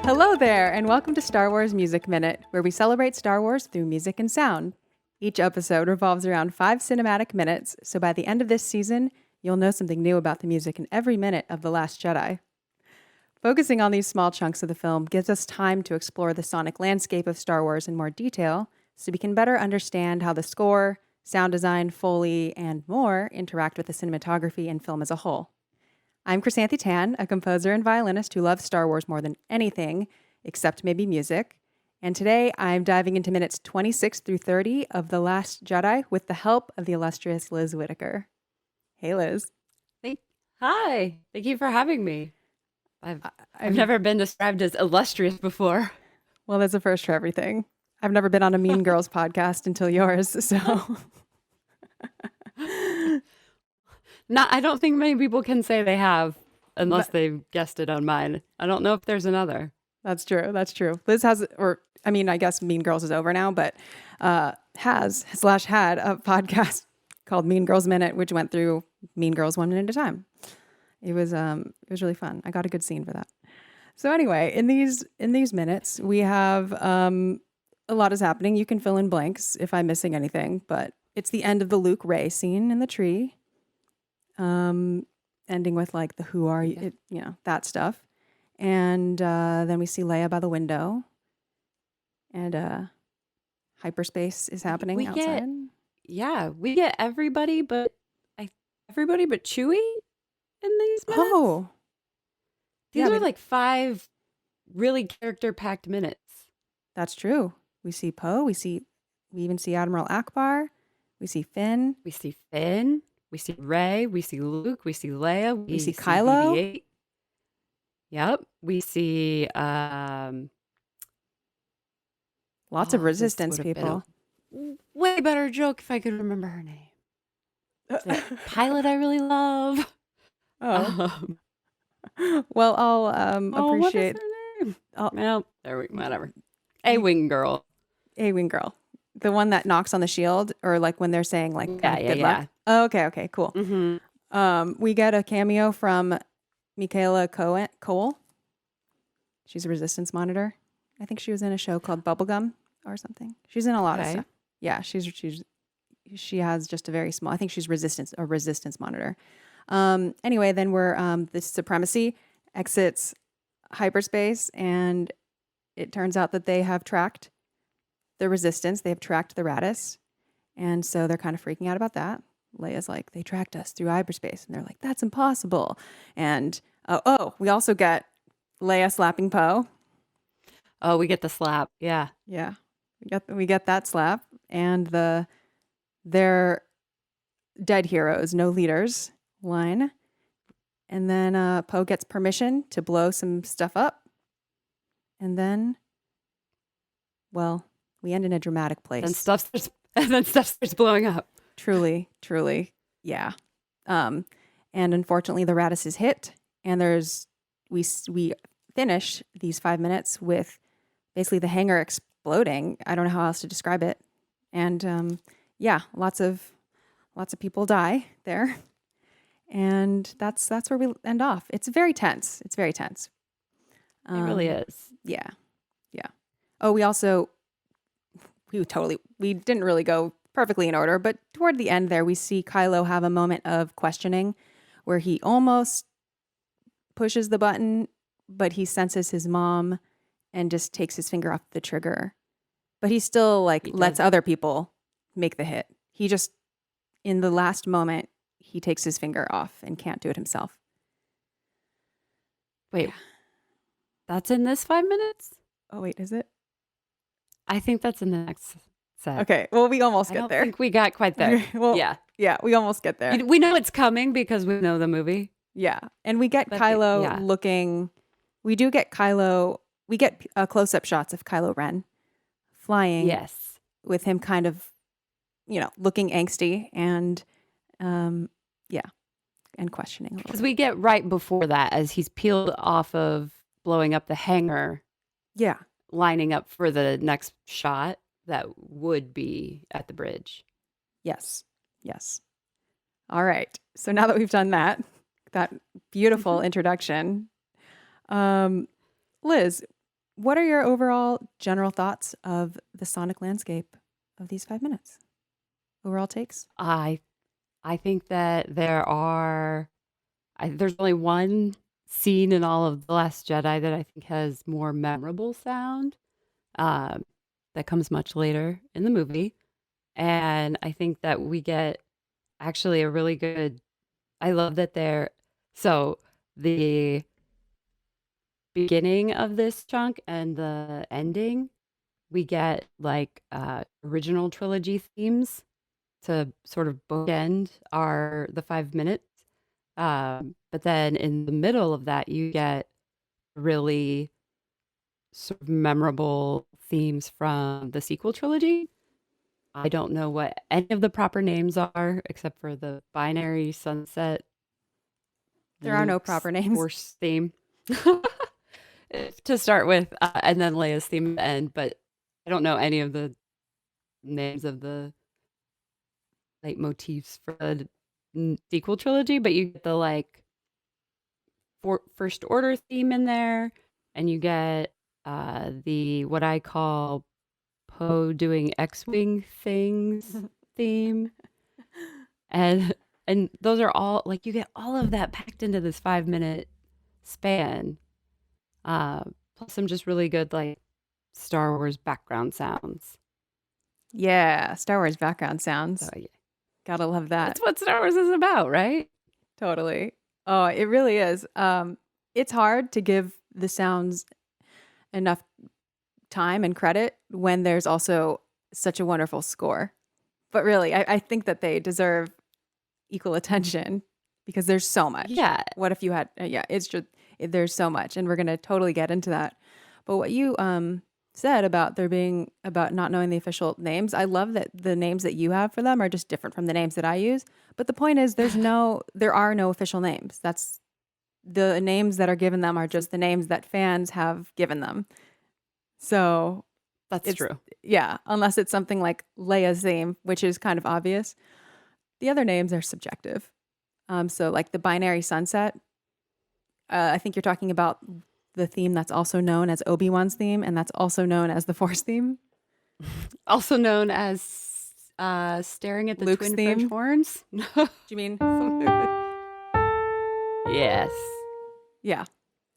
Hello there, and welcome to Star Wars Music Minute, where we celebrate Star Wars through music and sound. Each episode revolves around 5 cinematic minutes, so by the end of this season, you'll know something new about the music in every minute of The Last Jedi. Focusing on these small chunks of the film gives us time to explore the sonic landscape of Star Wars in more detail, so we can better understand how the score, sound design, Foley, and more interact with the cinematography and film as a whole. I'm Chrysanthi Tan, a composer and violinist who loves Star Wars more than anything, except maybe music. And today I'm diving into minutes 26 through 30 of The Last Jedi with the help of the illustrious Liz Whitaker. Hey, Liz. Hi. Thank you for having me. I've never been described as illustrious before. Well, there's a first for everything. I've never been on a Mean Girls podcast until yours, so... I don't think many people can say they have unless they've guessed it on mine. I don't know if there's another. That's true. Liz has, I guess Mean Girls is over now, but had a podcast called Mean Girls Minute, which went through Mean Girls 1 minute at a time. It was really fun. I got a good scene for that. So anyway, in these minutes, we have a lot is happening. You can fill in blanks if I'm missing anything, but it's the end of the Luke Rey scene in the tree. Ending with like the who are you, that stuff. And then we see Leia by the window. And hyperspace is happening outside. We get everybody but Chewie in these minutes. Oh. These are like 5 really character-packed minutes. That's true. We see Poe, we even see Admiral Ackbar, we see Finn. We see Rey, we see Luke, we see Leia, we see Kylo. BB-8. Yep. We see lots of resistance people. Way better joke if I could remember her name. The pilot I really love. Oh. Well, I'll appreciate. What is her name? Whatever. A-wing girl. A-wing girl. The one that knocks on the shield, or like when they're saying like good luck. Oh, okay, cool. Mm-hmm. We get a cameo from Michaela Cole. She's a resistance monitor. I think she was in a show called Bubblegum or something. She's in a lot of stuff. Yeah, she has just a very small. I think she's a resistance monitor. Anyway, then we're the Supremacy exits hyperspace, and it turns out that they have tracked the resistance. They have tracked the Raddus, and so they're kind of freaking out about that. Leia's like, they tracked us through hyperspace, and they're like, that's impossible. And we also get Leia slapping Poe. Oh, we get the slap. Yeah. We get that slap, and their dead heroes, no leaders line. And then Poe gets permission to blow some stuff up, and then, well, we end in a dramatic place. And then stuff starts blowing up. Truly, yeah. And unfortunately, the Raddus is hit, and we finish these 5 minutes with basically the hangar exploding. I don't know how else to describe it. And lots of people die there, and that's where we end off. It's very tense. It really is. Yeah. Oh, we didn't really go perfectly in order, but toward the end there, we see Kylo have a moment of questioning where he almost pushes the button, but he senses his mom and just takes his finger off the trigger. But he still lets other people make the hit. He just, in the last moment, he takes his finger off and can't do it himself. Wait, that's in this 5 minutes? Oh, wait, is it? I think that's in the next set. Okay, well, we almost get there. I think we got quite there. Well, yeah, we almost get there. We know it's coming because we know the movie. Yeah, and we get Kylo looking. We do get Kylo. We get close-up shots of Kylo Ren flying. Yes, with him kind of, looking angsty and, and questioning. Because we get right before that as he's peeled off of blowing up the hangar. Yeah. Lining up for the next shot that would be at the bridge. Yes. All right. So now that we've done that beautiful introduction, Liz, what are your overall general thoughts of the sonic landscape of these 5 minutes? Overall takes? I think that there's only one scene in all of The Last Jedi that I think has more memorable sound, that comes much later in the movie. And I think that we get actually a really good, I love that so the beginning of this chunk and the ending, we get like original trilogy themes to sort of bookend the 5 minutes. But then in the middle of that, you get really sort of memorable themes from the sequel trilogy. I don't know what any of the proper names are, except for the binary sunset. There are no Luke's proper names. Force theme to start with, and then Leia's theme at the end. But I don't know any of the names of the like motifs for the sequel trilogy. But you get the like First Order theme in there, and you get the what I call Poe doing X-wing things theme, and those are all like you get all of that packed into this 5 minute span. Plus some just really good like Star Wars background sounds. Yeah, Star Wars background sounds. So yeah, Gotta love that. that's what Star Wars is about, right? Totally. Oh, it really is. It's hard to give the sounds enough time and credit when there's also such a wonderful score. But really, I think that they deserve equal attention because there's so much. Yeah. What if you had, it's just, there's so much. And we're going to totally get into that. But what you said about about not knowing the official names, I love that the names that you have for them are just different from the names that I use. But the point is there are no official names. That's the names that are given them are just the names that fans have given them. So That's true. Yeah, unless it's something like Leia's theme, which is kind of obvious. The other names are subjective. So like the binary sunset, I think you're talking about the theme that's also known as Obi-Wan's theme, and that's also known as the Force theme. Also known as staring at the Luke's twin theme? French horns. Do you mean? Yes. Yeah.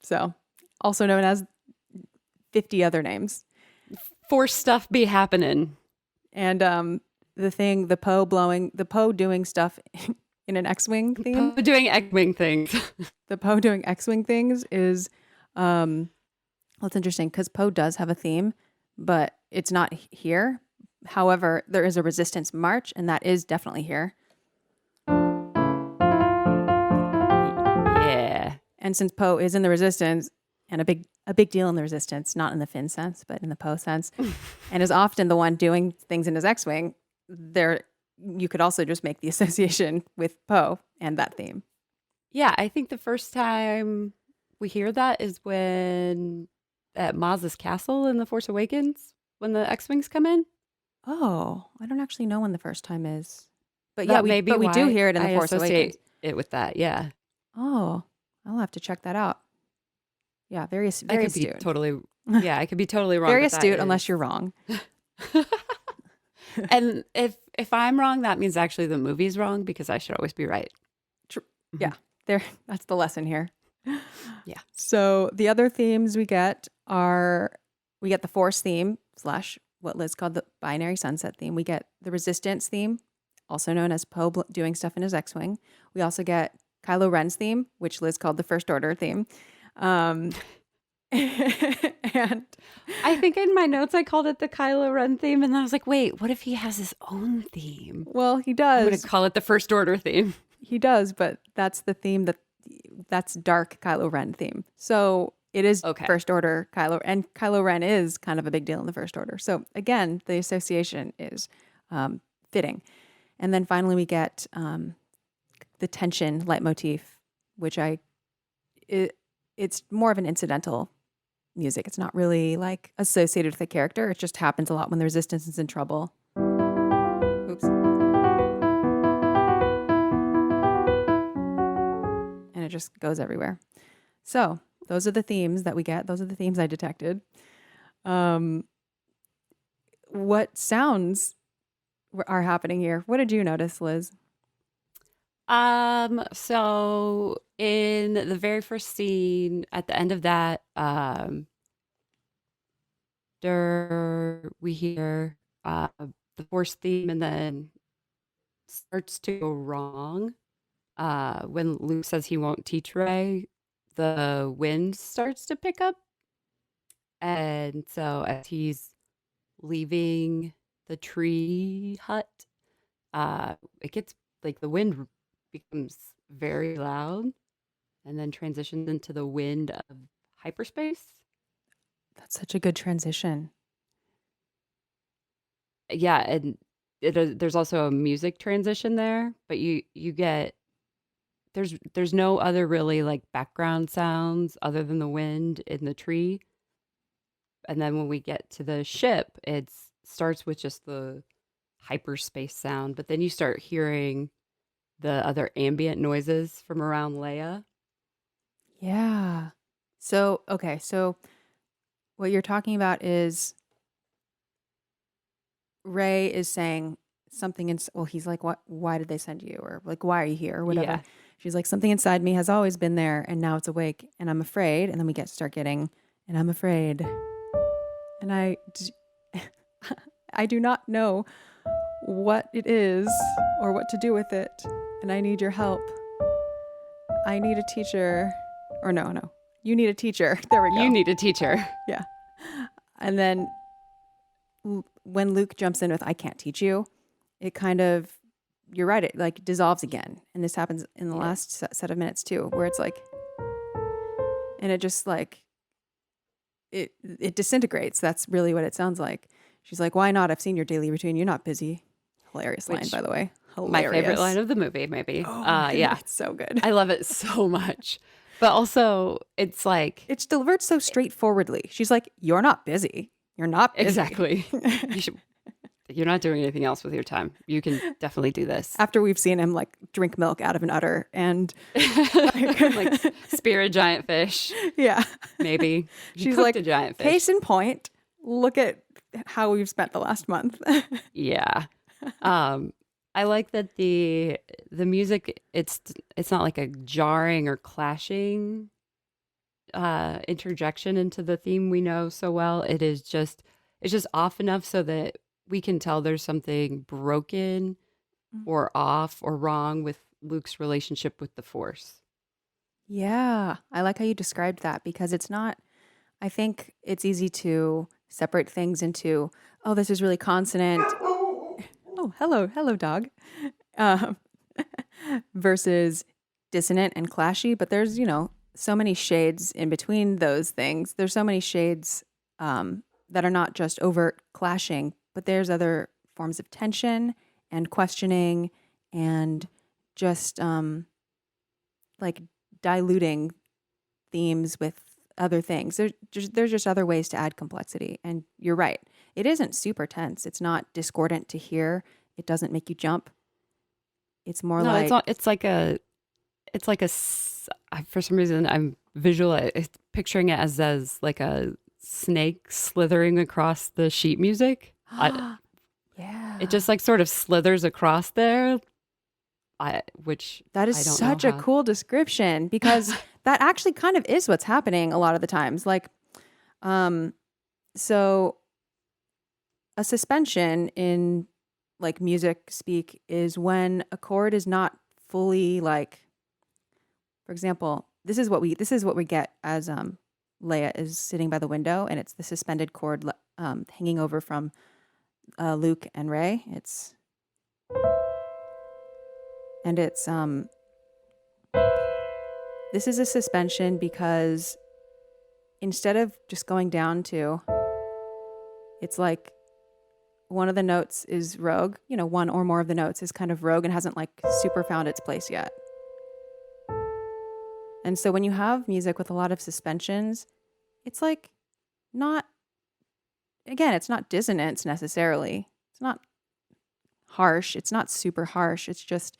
So also known as 50 other names. Force stuff be happening. And the Poe doing stuff in an X-Wing theme. Poe doing X-wing things. The Poe doing X-Wing things is, well, it's interesting because Poe does have a theme, but it's not here. However, there is a Resistance March, and that is definitely here. Yeah. And since Poe is in the Resistance, and a big deal in the Resistance, not in the Finn sense, but in the Poe sense, and is often the one doing things in his X-Wing, you could also just make the association with Poe and that theme. Yeah, I think the first time we hear that is when at Maz's castle in The Force Awakens, when the X-Wings come in. Oh, I don't actually know when the first time is. But That yeah, we do hear it in The Force Awakens. It with that, yeah. Oh, I'll have to check that out. Yeah, very astute. I could be totally wrong. Very but that astute, unless you're wrong. And if I'm wrong, that means actually the movie's wrong because I should always be right. Yeah, that's the lesson here. Yeah. So the other themes we get the Force theme / what Liz called the binary sunset theme. We get the Resistance theme, also known as Poe doing stuff in his X-Wing. We also get Kylo Ren's theme, which Liz called the First Order theme. And I think in my notes I called it the Kylo Ren theme, and then I was like, wait, what if he has his own theme? Well, he does. I'm going to call it the First Order theme. He does, but that's the theme that's dark Kylo Ren theme. So it is First Order Kylo, and Kylo Ren is kind of a big deal in the First Order. So again, the association is fitting. And then finally we get the tension leitmotif, which it's more of an incidental music. It's not really like associated with the character. It just happens a lot when the Resistance is in trouble. Oops. And it just goes everywhere. So those are the themes that we get. Those are the themes I detected. What sounds are happening here? What did you notice, Liz? So in the very first scene, at the end of that, we hear the Force theme, and then starts to go wrong. When Luke says he won't teach Rey, the wind starts to pick up, and so as he's leaving the tree hut, it gets like the wind becomes very loud, and then transitions into the wind of hyperspace. That's such a good transition. Yeah, and there's also a music transition there, but you get there's no other really like background sounds other than the wind in the tree. And then when we get to the ship, it starts with just the hyperspace sound, but then you start hearing the other ambient noises from around Leia. Yeah. So, okay. So what you're talking about is Rey is saying something well, he's like, "What? Why did they send you?" Or like, "Why are you here?" Or whatever. Yeah. She's like, "Something inside me has always been there, and now it's awake, and I'm afraid." And then we start getting, and I'm afraid, and I do not know what it is or what to do with it, and I need your help. I need a teacher, or no, you need a teacher. There we go. You need a teacher. Yeah, and then when Luke jumps in with "I can't teach you," it kind of, you're right, it like dissolves again. And this happens in the last set of minutes too, where it's like, and it just like, it disintegrates. That's really what it sounds like. She's like, "Why not? I've seen your daily routine. You're not busy." Hilarious line, by the way. Hilarious. My favorite line of the movie, maybe. Oh, yeah. It's so good. I love it so much. But also, it's like, it's delivered so straightforwardly. She's like, "You're not busy. You're not busy." Exactly. You're not doing anything else with your time. You can definitely do this. After we've seen him like drink milk out of an udder and like spear a giant fish. Yeah. Maybe. She's like, a giant fish. Case in point, look at how we've spent the last month. Yeah. I like that the music, it's not like a jarring or clashing interjection into the theme we know so well. It's just off enough so that we can tell there's something broken or off or wrong with Luke's relationship with the Force. Yeah, I like how you described that, because it's not, I think it's easy to separate things into, oh, this is really consonant. Oh, hello, dog. Versus dissonant and clashy. But there's, so many shades in between those things. There's so many shades that are not just overt clashing, but there's other forms of tension and questioning and just like diluting themes with other things. There's just other ways to add complexity. And you're right. It isn't super tense. It's not discordant to hear. It doesn't make you jump. It's more no, like... it's not, it's like a for some reason I'm picturing it as like a snake slithering across the sheet music. Yeah. It just like sort of slithers across there. That is such a cool description, because that actually kind of is what's happening a lot of the times. Like, so a suspension in like music speak is when a chord is not fully like, for example, this is what we get as Leia is sitting by the window, and it's the suspended chord hanging over from Luke and Rey. It's this is a suspension because instead of just going down to, it's like one of the notes is rogue, one or more of the notes is kind of rogue and hasn't like super found its place yet. And so when you have music with a lot of suspensions, it's like it's not dissonance necessarily. It's not harsh. It's not super harsh. It's just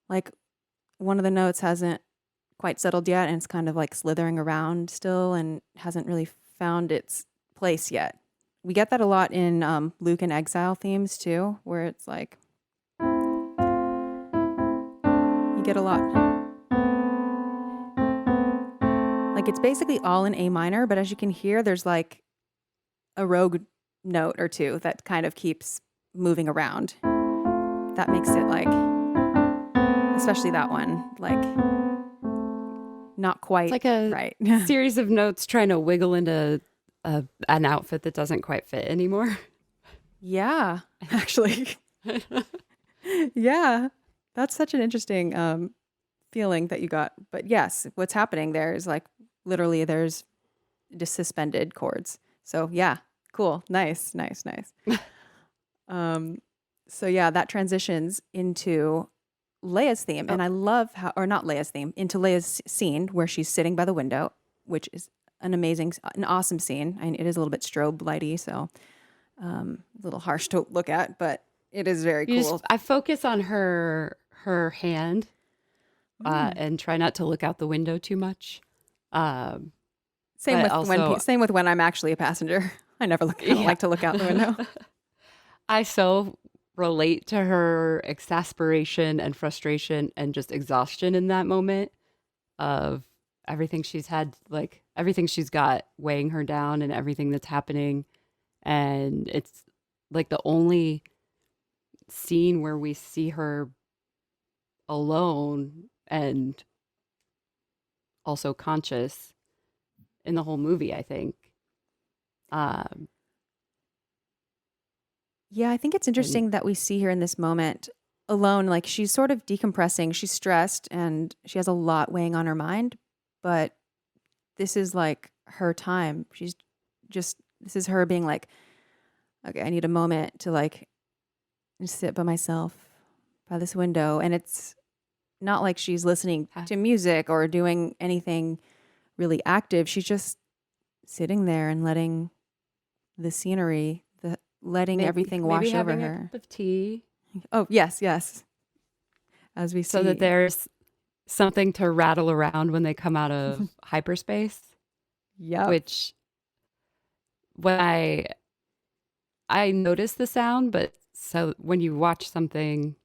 like one of the notes hasn't quite settled yet, and it's kind of like slithering around still and hasn't really found its place yet. We get that a lot in Luke and Exile themes too, where it's like you get a lot. Like it's basically all in A minor, but as you can hear, there's like a rogue note or two that kind of keeps moving around. That makes it like, especially that one, like not quite It's like a right. series of notes trying to wiggle into an outfit that doesn't quite fit anymore. Yeah, actually. Yeah, that's such an interesting feeling that you got. But yes, what's happening there is like literally there's just suspended chords. So yeah, cool, nice. So yeah, that transitions into Leia's theme, and I love how, or not Leia's theme, into Leia's scene where she's sitting by the window, which is an awesome scene. I mean, it is a little bit strobe lighty, so a little harsh to look at, but it is very cool. I focus on her hand and try not to look out the window too much. Same with when I'm actually a passenger. I never like to look out the window. I so relate to her exasperation and frustration and just exhaustion in that moment of everything she's had, like everything she's got weighing her down and everything that's happening. And it's like the only scene where we see her alone and also conscious in the whole movie, I think. Yeah, I think it's interesting that we see her in this moment alone. Like she's sort of decompressing. She's stressed and she has a lot weighing on her mind, but this is like her time. This is her being like, okay, I need a moment to like sit by myself by this window. And it's not like she's listening to music or doing anything really active. She's just sitting there and letting the scenery, letting everything wash over her. A cup of tea. Oh, yes. As we see. So that there's something to rattle around when they come out of hyperspace. Yeah. Which when I notice the sound, but so when you watch something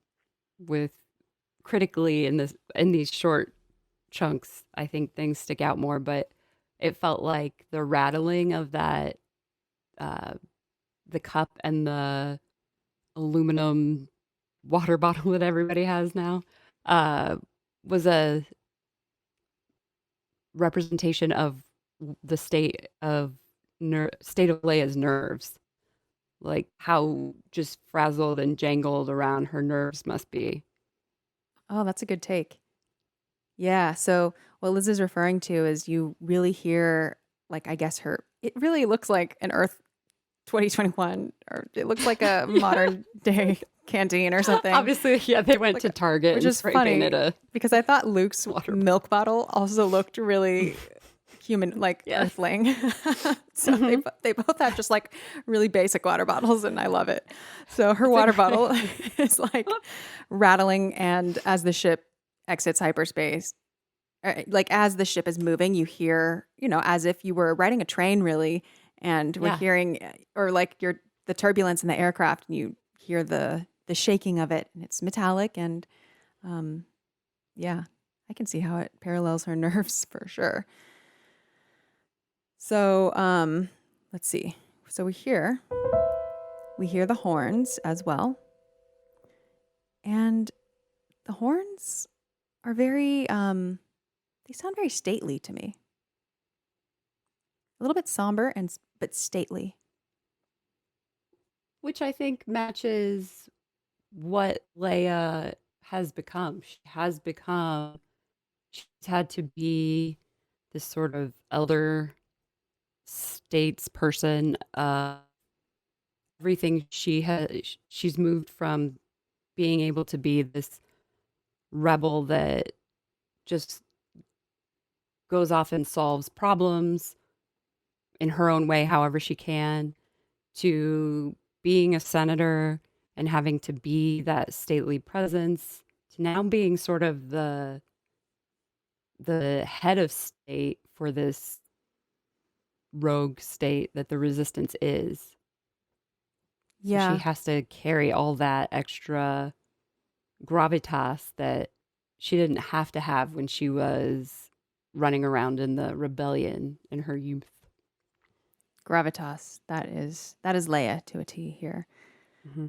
with critically in these short chunks, I think things stick out more, but it felt like the rattling of that the cup and the aluminum water bottle that everybody has now was a representation of the state of Leia's nerves, like how just frazzled and jangled around her nerves must be. Oh, that's a good take. Yeah. So what Liz is referring to is you really hear, like, I guess it really looks like an Earth 2021, or it looks like a modern day canteen or something. Obviously, yeah, they went to Target, which is funny because I thought Luke's milk bottle also looked really human, like Earthling. So they both have just like really basic water bottles, and I love it. So her water bottle is like rattling, and as the ship exits hyperspace, like as the ship is moving, you hear, as if you were riding a train, really. And we're hearing, or like the turbulence in the aircraft, and you hear the shaking of it, and it's metallic, and I can see how it parallels her nerves for sure. So let's see. So we hear the horns as well, and the horns are very they sound very stately to me. A little bit somber but stately. Which I think matches what Leia has become. She's had to be this sort of elder statesperson. Everything she's moved from being able to be this rebel that just goes off and solves problems in her own way, however she can, to being a senator and having to be that stately presence, to now being sort of the the head of state for this rogue state that the resistance is. So she Yeah. has to carry all that extra gravitas that she didn't have to have when she was running around in the rebellion in her youth. Gravitas. That is Leia to a T here. Mm-hmm.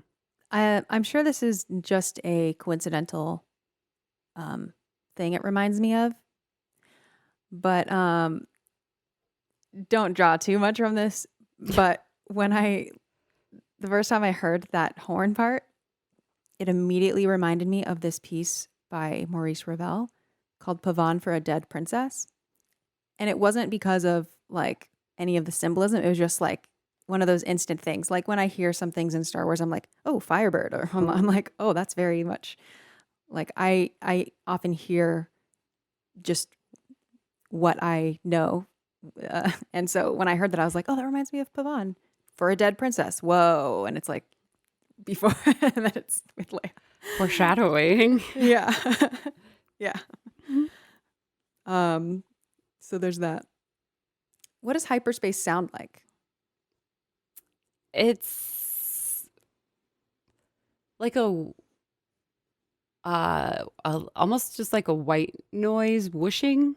I'm sure this is just a coincidental thing it reminds me of, but don't draw too much from this. But the first time I heard that horn part, it immediately reminded me of this piece by Maurice Ravel called Pavane for a Dead Princess. And it wasn't because of like any of the symbolism. It was just like one of those instant things. Like when I hear some things in Star Wars, I'm like, oh, Firebird. Or I'm like, oh, that's very much like I often hear just what I know. And so when I heard that, I was like, oh, that reminds me of Pavane for a Dead Princess. Whoa. And it's like before and then it's with Leia. Foreshadowing. Yeah. Yeah. So there's that. What does hyperspace sound like? It's like almost just like a white noise whooshing.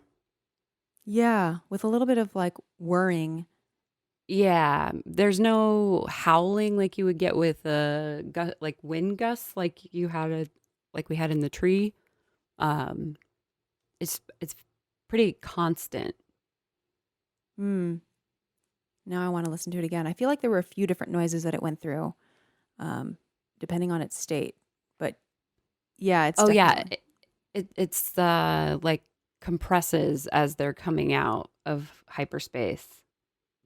Yeah, with a little bit of like whirring. Yeah, there's no howling like you would get with like wind gusts like like we had in the tree. Um, it's pretty constant. Hmm. Now I want to listen to it again. I feel like there were a few different noises that it went through, depending on its state. But yeah, it's Oh yeah, definitely. it's like compresses as they're coming out of hyperspace.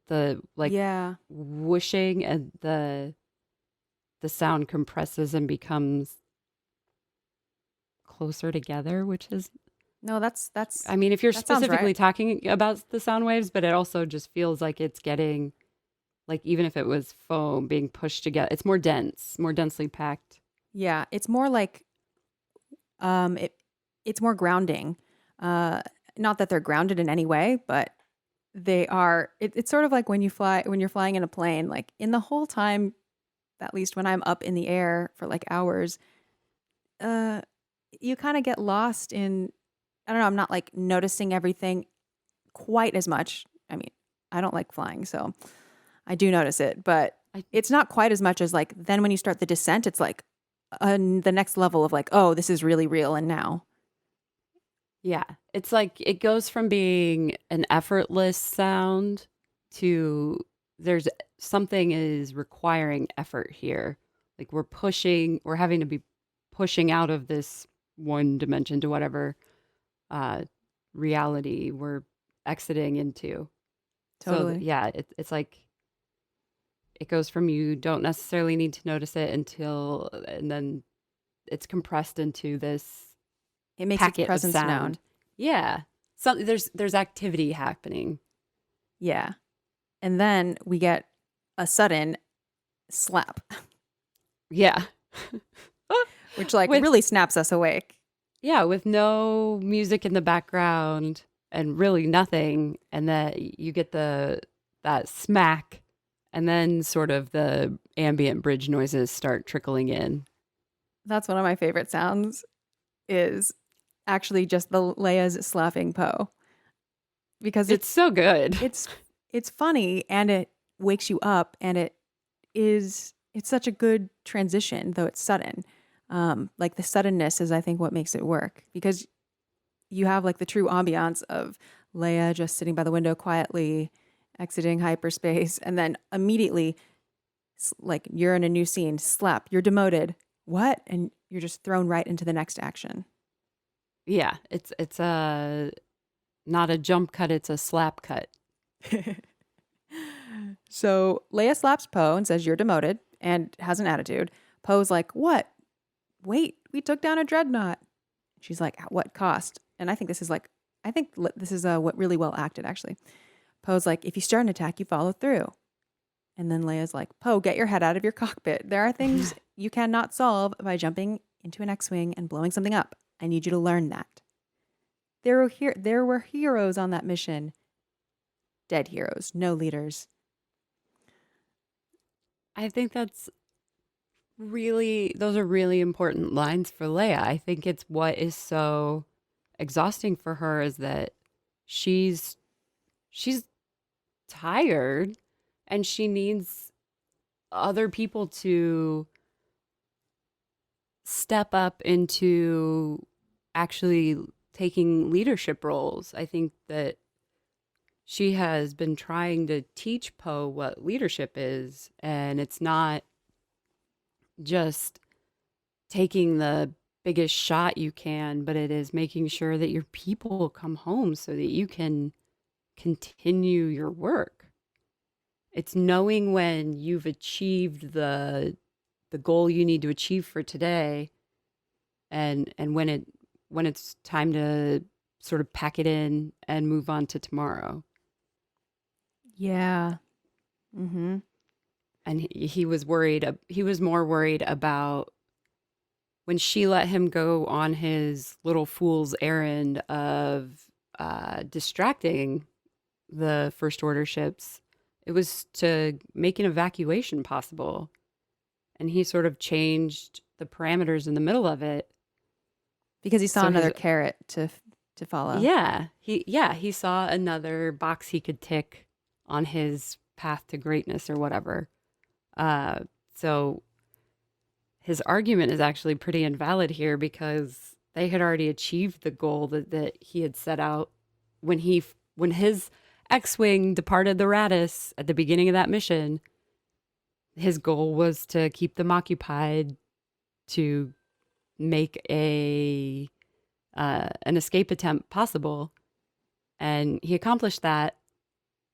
The like Yeah. whooshing and the sound compresses and becomes closer together, which is, No, I mean, if you're that sounds specifically right. talking about the sound waves, but it also just feels like it's getting, like, even if it was foam being pushed together, it's more dense, more densely packed. Yeah, it's more like it's more grounding. Uh Not that they're grounded in any way, but they are it's sort of like when you're flying in a plane, like in the whole time, at least when I'm up in the air for like hours, uh you kind of get lost in, I don't know, I'm not like noticing everything quite as much. I mean, I don't like flying, so I do notice it, but I, it's not quite as much as like then when you start the descent, it's like the next level of like, oh, this is really real and now. yeah, it's like it goes from being an effortless sound to there's something is requiring effort here. Like we're having to be pushing out of this one dimension to whatever uh, reality we're exiting into. So Totally. yeah, it's like it goes from you don't necessarily need to notice it until, and then it's compressed into this It makes its packet of presence known. sound. Yeah, so there's activity happening. Yeah. And then we get a sudden slap, Yeah, which like with really snaps us awake. yeah, with no music in the background and really nothing, and that you get that smack, and then sort of the ambient bridge noises start trickling in. That's one of my favorite sounds is actually just the Leia's slapping Poe because It's so good. it's it's funny and it wakes you up and it's such a good transition though it's sudden. Like the suddenness is I think what makes it work because you have like the true ambiance of Leia just sitting by the window quietly exiting hyperspace and then immediately like you're in a new scene, slap, you're demoted. What? And you're just thrown right into the next action. Yeah, it's a not a jump cut, it's a slap cut. So Leia slaps Poe and says, you're demoted and has an attitude. Poe's like, what? Wait, we took down a dreadnought. She's like, at what cost? And I think this is what really well acted, actually. Poe's like, if you start an attack, you follow through. And then Leia's like, Poe, get your head out of your cockpit. There are things you cannot solve by jumping into an X-Wing and blowing something up. I need you to learn that. there were heroes on that mission. Dead heroes, no leaders. I think those are really important lines for Leia. I think it's what is so exhausting for her is that she's tired and she needs other people to step up into actually taking leadership roles. I think that she has been trying to teach Poe what leadership is, and it's not just taking the biggest shot you can, but it is making sure that your people come home so that you can continue your work. It's knowing when you've achieved the goal you need to achieve for today, and when it's time to sort of pack it in and move on to tomorrow. Yeah. Mm-hmm. And he was worried. He was more worried about when she let him go on his little fool's errand of distracting the First Order ships. It was to make an evacuation possible. And he sort of changed the parameters in the middle of it. Because he saw another carrot to follow. Yeah. He saw another box he could tick on his path to greatness or whatever. So his argument is actually pretty invalid here because they had already achieved the goal that he had set out when his X-Wing departed the Raddus at the beginning of that mission. His goal was to keep them occupied, to make an escape attempt possible. And he accomplished that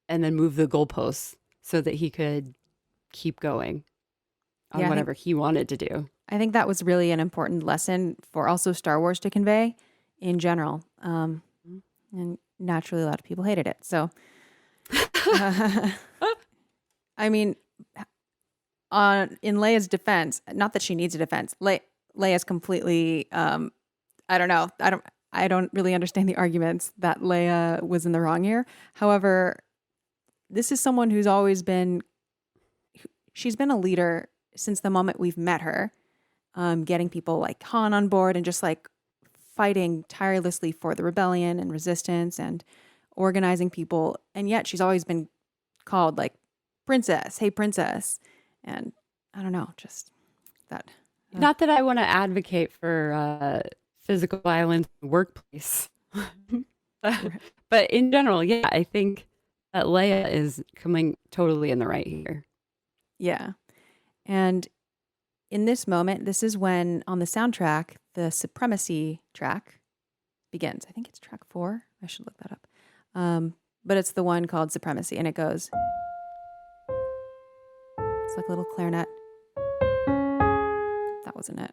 and then moved the goalposts so that he could keep going on whatever he wanted to do. I think that was really an important lesson for also Star Wars to convey in general. And naturally, a lot of people hated it. So, I mean, in Leia's defense, not that she needs a defense, Leia's completely, I don't know. I don't really understand the arguments that Leia was in the wrong here. However, this is someone who's always she's been a leader since the moment we've met her, getting people like Han on board and just like fighting tirelessly for the rebellion and resistance and organizing people. And yet she's always been called like princess, hey princess. And I don't know, just that. Not that I want to advocate for physical violence in the workplace. But in general, yeah, I think that Leia is coming totally in the right here. Yeah. And in this moment, this is when on the soundtrack, the Supremacy Track begins. I think it's track 4. I should look that up. But it's the one called Supremacy, and it goes. It's like a little clarinet. That wasn't it.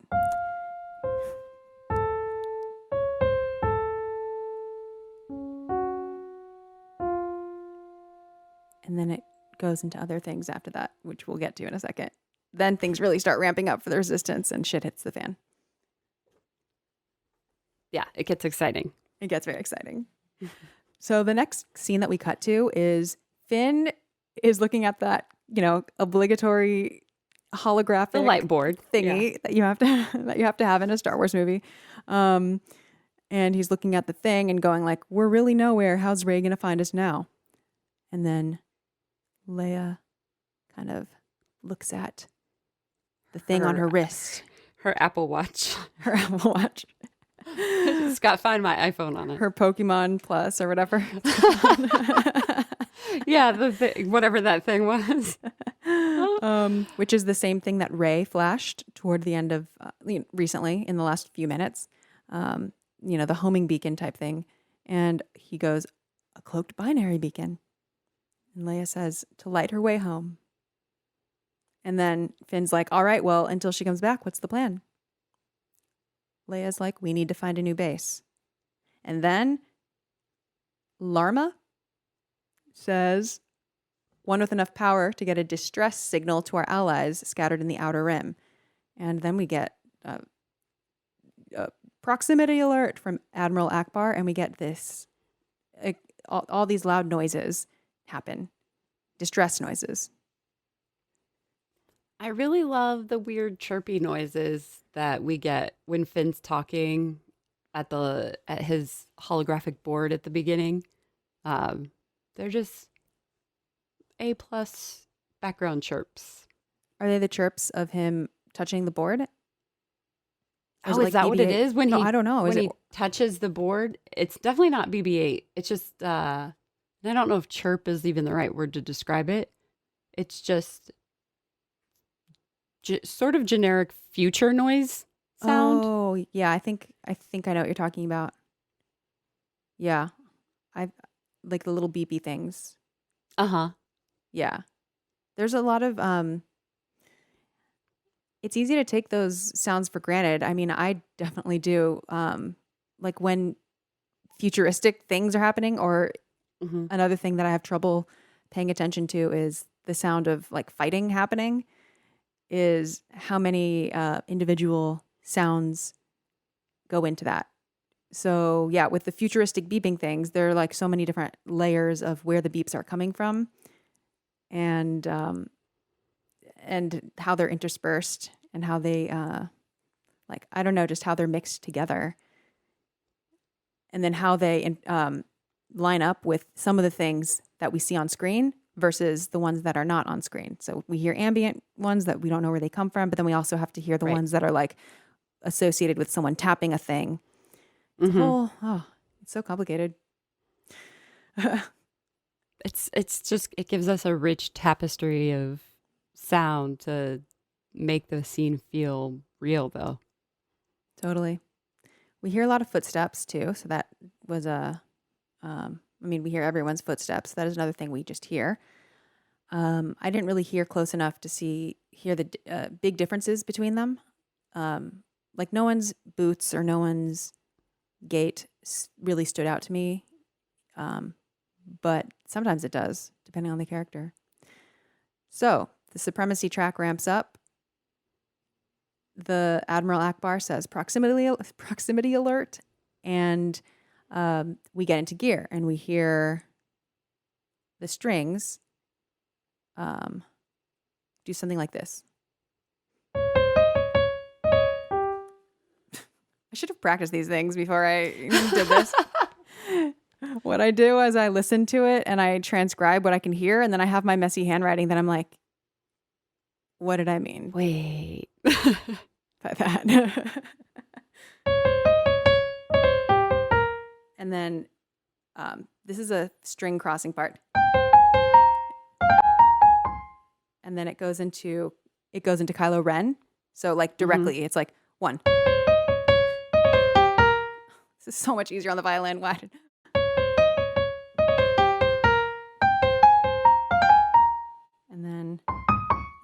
And then it goes into other things after that, which we'll get to in a second. Then things really start ramping up for the resistance and shit hits the fan. Yeah, it gets exciting. It gets very exciting. So the next scene that we cut to is Finn is looking at that, obligatory holographic the light board thingy that you have to have in a Star Wars movie. And he's looking at the thing and going like, we're really nowhere. How's Rey going to find us now? And then Leia kind of looks at the thing on her wrist. Her Apple Watch. Her Apple Watch. It's got Find My iPhone on it. Her Pokemon Plus or whatever. Yeah, whatever that thing was. Which is the same thing that Rey flashed toward the end of recently in the last few minutes. The homing beacon type thing. And he goes, a cloaked binary beacon. And Leia says, to light her way home. And then Finn's like, all right, well, until she comes back, what's the plan? Leia's like, we need to find a new base. And then Larma says, one with enough power to get a distress signal to our allies scattered in the Outer Rim. And then we get proximity alert from Admiral Ackbar, and we get this, all these loud noises happen, distress noises. I really love the weird chirpy noises that we get when Finn's talking at his holographic board at the beginning. They're just A+ background chirps. Are they the chirps of him touching the board? Oh, is that what it is? No, I don't know. When he touches the board, it's definitely not BB-8. It's just, I don't know if chirp is even the right word to describe it. It's just sort of generic future noise sound. Oh, yeah. I think I know what you're talking about. Yeah. I like the little beepy things. Uh-huh. Yeah. There's a lot of it's easy to take those sounds for granted. I mean, I definitely do. Like when futuristic things are happening, or another thing that I have trouble paying attention to is the sound of like fighting happening, is how many individual sounds go into that. So yeah, with the futuristic beeping things, there are like so many different layers of where the beeps are coming from, and how they're interspersed, and how they like, I don't know, just how they're mixed together, and then how they line up with some of the things that we see on screen versus the ones that are not on screen. So we hear ambient ones that we don't know where they come from, but then we also have to hear the ones that are like associated with someone tapping a thing. It's it's so complicated. It's just, it gives us a rich tapestry of sound to make the scene feel real, though. Totally. We hear a lot of footsteps too, so that was we hear everyone's footsteps. That is another thing we just hear. I didn't really hear close enough to hear the big differences between them. Like no one's boots or no one's gait really stood out to me, but sometimes it does, depending on the character. So the Supremacy Track ramps up. The Admiral Ackbar says proximity alert, and we get into gear, and we hear the strings do something like this. I should have practiced these things before I did this. What I do is I listen to it and I transcribe what I can hear, and then I have my messy handwriting that I'm like, what did I mean? Wait. By that. And then this is a string crossing part. And then it goes into Kylo Ren. So like directly, it's like 1. This is so much easier on the violin. Why?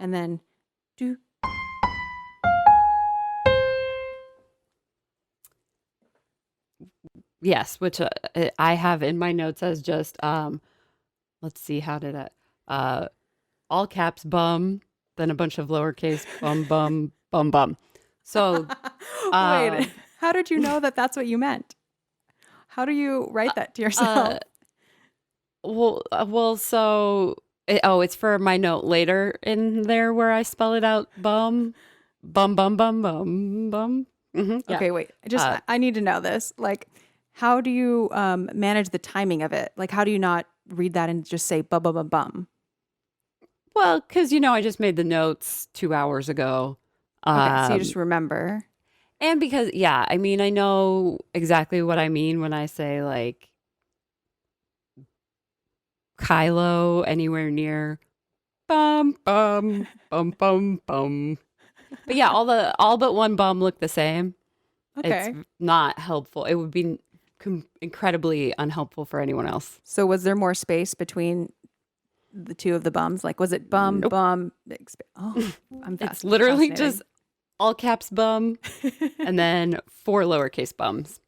And then do. Yes, which I have in my notes as just let's see, how did I all caps bum, then a bunch of lowercase bum. So wait, how did you know that that's what you meant? How do you write that to yourself? So it's for my note later in there where I spell it out. Bum. Yeah. Okay, wait. I need to know this. Like, how do you manage the timing of it? Like, how do you not read that and just say bum? Well, because I just made the notes 2 hours ago. Okay, so you just remember. And because, I know exactly what I mean when I say like Kylo anywhere near bum. But yeah, all but one bum look the same. Okay. It's not helpful. It would be incredibly unhelpful for anyone else. So was there more space between the two of the bums? Like, was it bum, Nope. bum? It's literally just all caps bum and then 4 lowercase bums.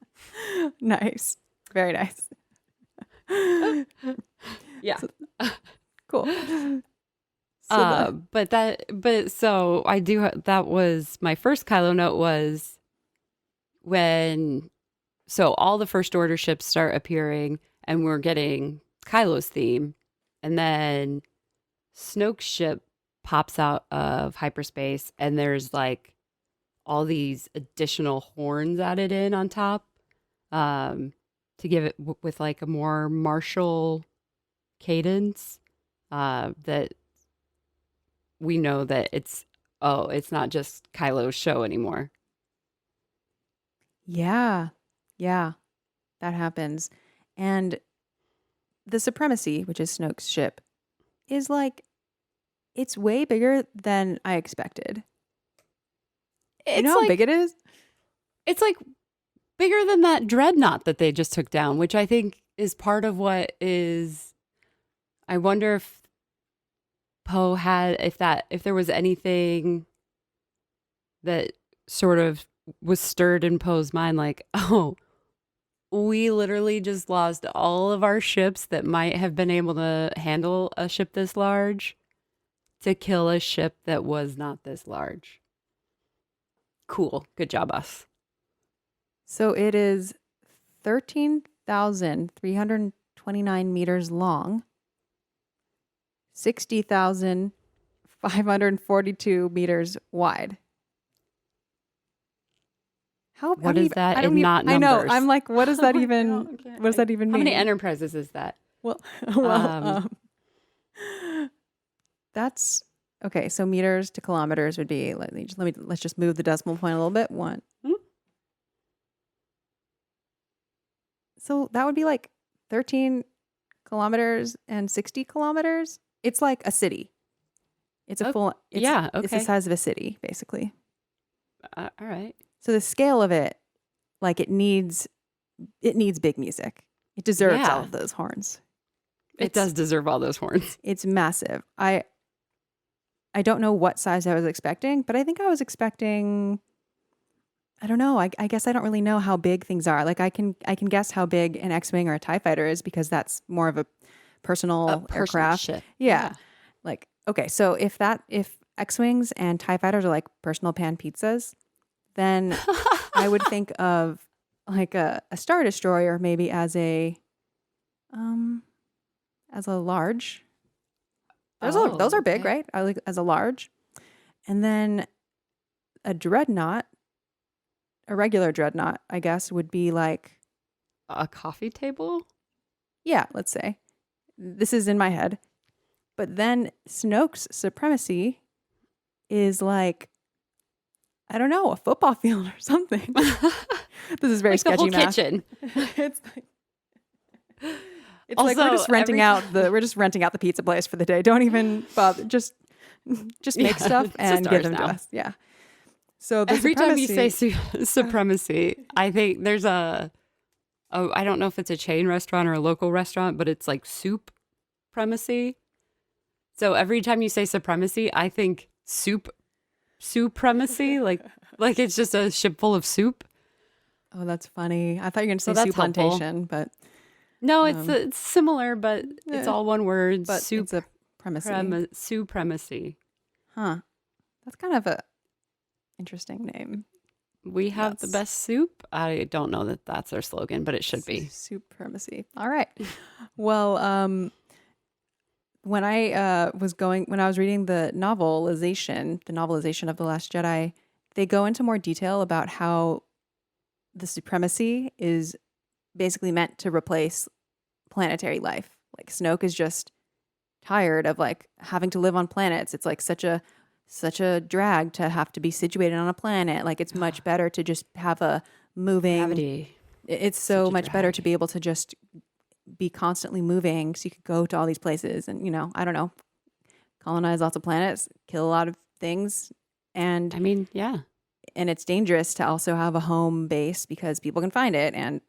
Nice. Very nice. Yeah. Cool. So I do, that was my first Kylo note was when so all the First Order ships start appearing, and we're getting Kylo's theme, and then Snoke's ship pops out of hyperspace, and there's like all these additional horns added in on top, to give it with like a more martial cadence, that we know that it's not just Kylo's show anymore. Yeah. Yeah. That happens. And the Supremacy, which is Snoke's ship, is like, it's way bigger than I expected. You know how big it is? It's like bigger than that dreadnought that they just took down, which I think is part of what is. I wonder if Poe had, if there was anything that sort of was stirred in Poe's mind, like, oh, we literally just lost all of our ships that might have been able to handle a ship this large to kill a ship that was not this large. Cool. Good job, us. So it is 13,329 meters long, 60,542 meters wide. What is that in not numbers? I know. I'm like, what does that Oh my even? God, okay. What does that even How mean? many enterprises is that? Well, Um, that's okay. So meters to kilometers would be. Let's just move the decimal point a little bit. One. Hmm? So that would be like 13 kilometers and 60 kilometers. It's like a city. It's a full. It's, yeah. It's the Okay. size of a city, basically. All right. So the scale of it, like it needs big music. It deserves all Yeah. of those horns. It does deserve all those horns. It's massive. I don't know what size I was expecting, but I think I was expecting. I don't know. I guess I don't really know how big things are. Like I can guess how big an X-wing or a TIE fighter is because that's more of a personal aircraft. Ship. Yeah. Like okay, so if X-wings and TIE fighters are like personal pan pizzas, then I would think of like a Star Destroyer maybe as a large. Those are big, right? I like as a large. And then a dreadnought, a regular dreadnought, I guess, would be like A coffee table? yeah, let's say. This is in my head. But then Snoke's Supremacy is like I don't know, a football field or something. This is very Like sketchy the whole math. kitchen. It's like we're just renting out the pizza place for the day. Don't even bother. Just make stuff and give them to us. Yeah. So Every time you say supremacy, I think there's I don't know if it's a chain restaurant or a local restaurant, but it's like soup supremacy. So every time you say supremacy, I think supremacy, like it's just a ship full of soup. Oh, that's funny. I thought you were going to say So soup that's plantation, but no, it's similar, but it's all one word. but it's a supremacy. Supremacy. Huh. That's kind of a interesting name. We have the best soup. I don't know that that's our slogan, but it should be. Supremacy. All right. Well, when I was reading the novelization of The Last Jedi, they go into more detail about how the supremacy is basically meant to replace planetary life. Like Snoke is just tired of like having to live on planets. It's like such a drag to have to be situated on a planet. Like it's much better to just have a moving Gravity. It's so much better to be able to just be constantly moving so you could go to all these places and, I don't know, colonize lots of planets, kill a lot of things. And I mean, yeah. And it's dangerous to also have a home base because people can find it and,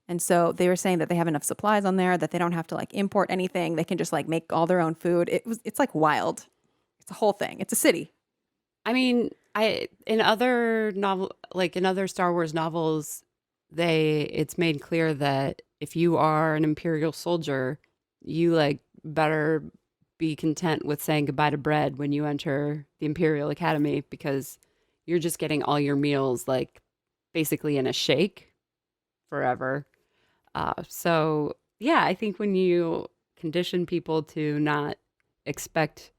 and so they were saying that they have enough supplies on there that they don't have to like import anything. They can just like make all their own food. It's like wild. It's a whole thing. It's a city. I mean, in other Star Wars novels, it's made clear that if you are an Imperial soldier, you like better be content with saying goodbye to bread when you enter the Imperial Academy because you're just getting all your meals like basically in a shake forever. So yeah, I think when you condition people to not expect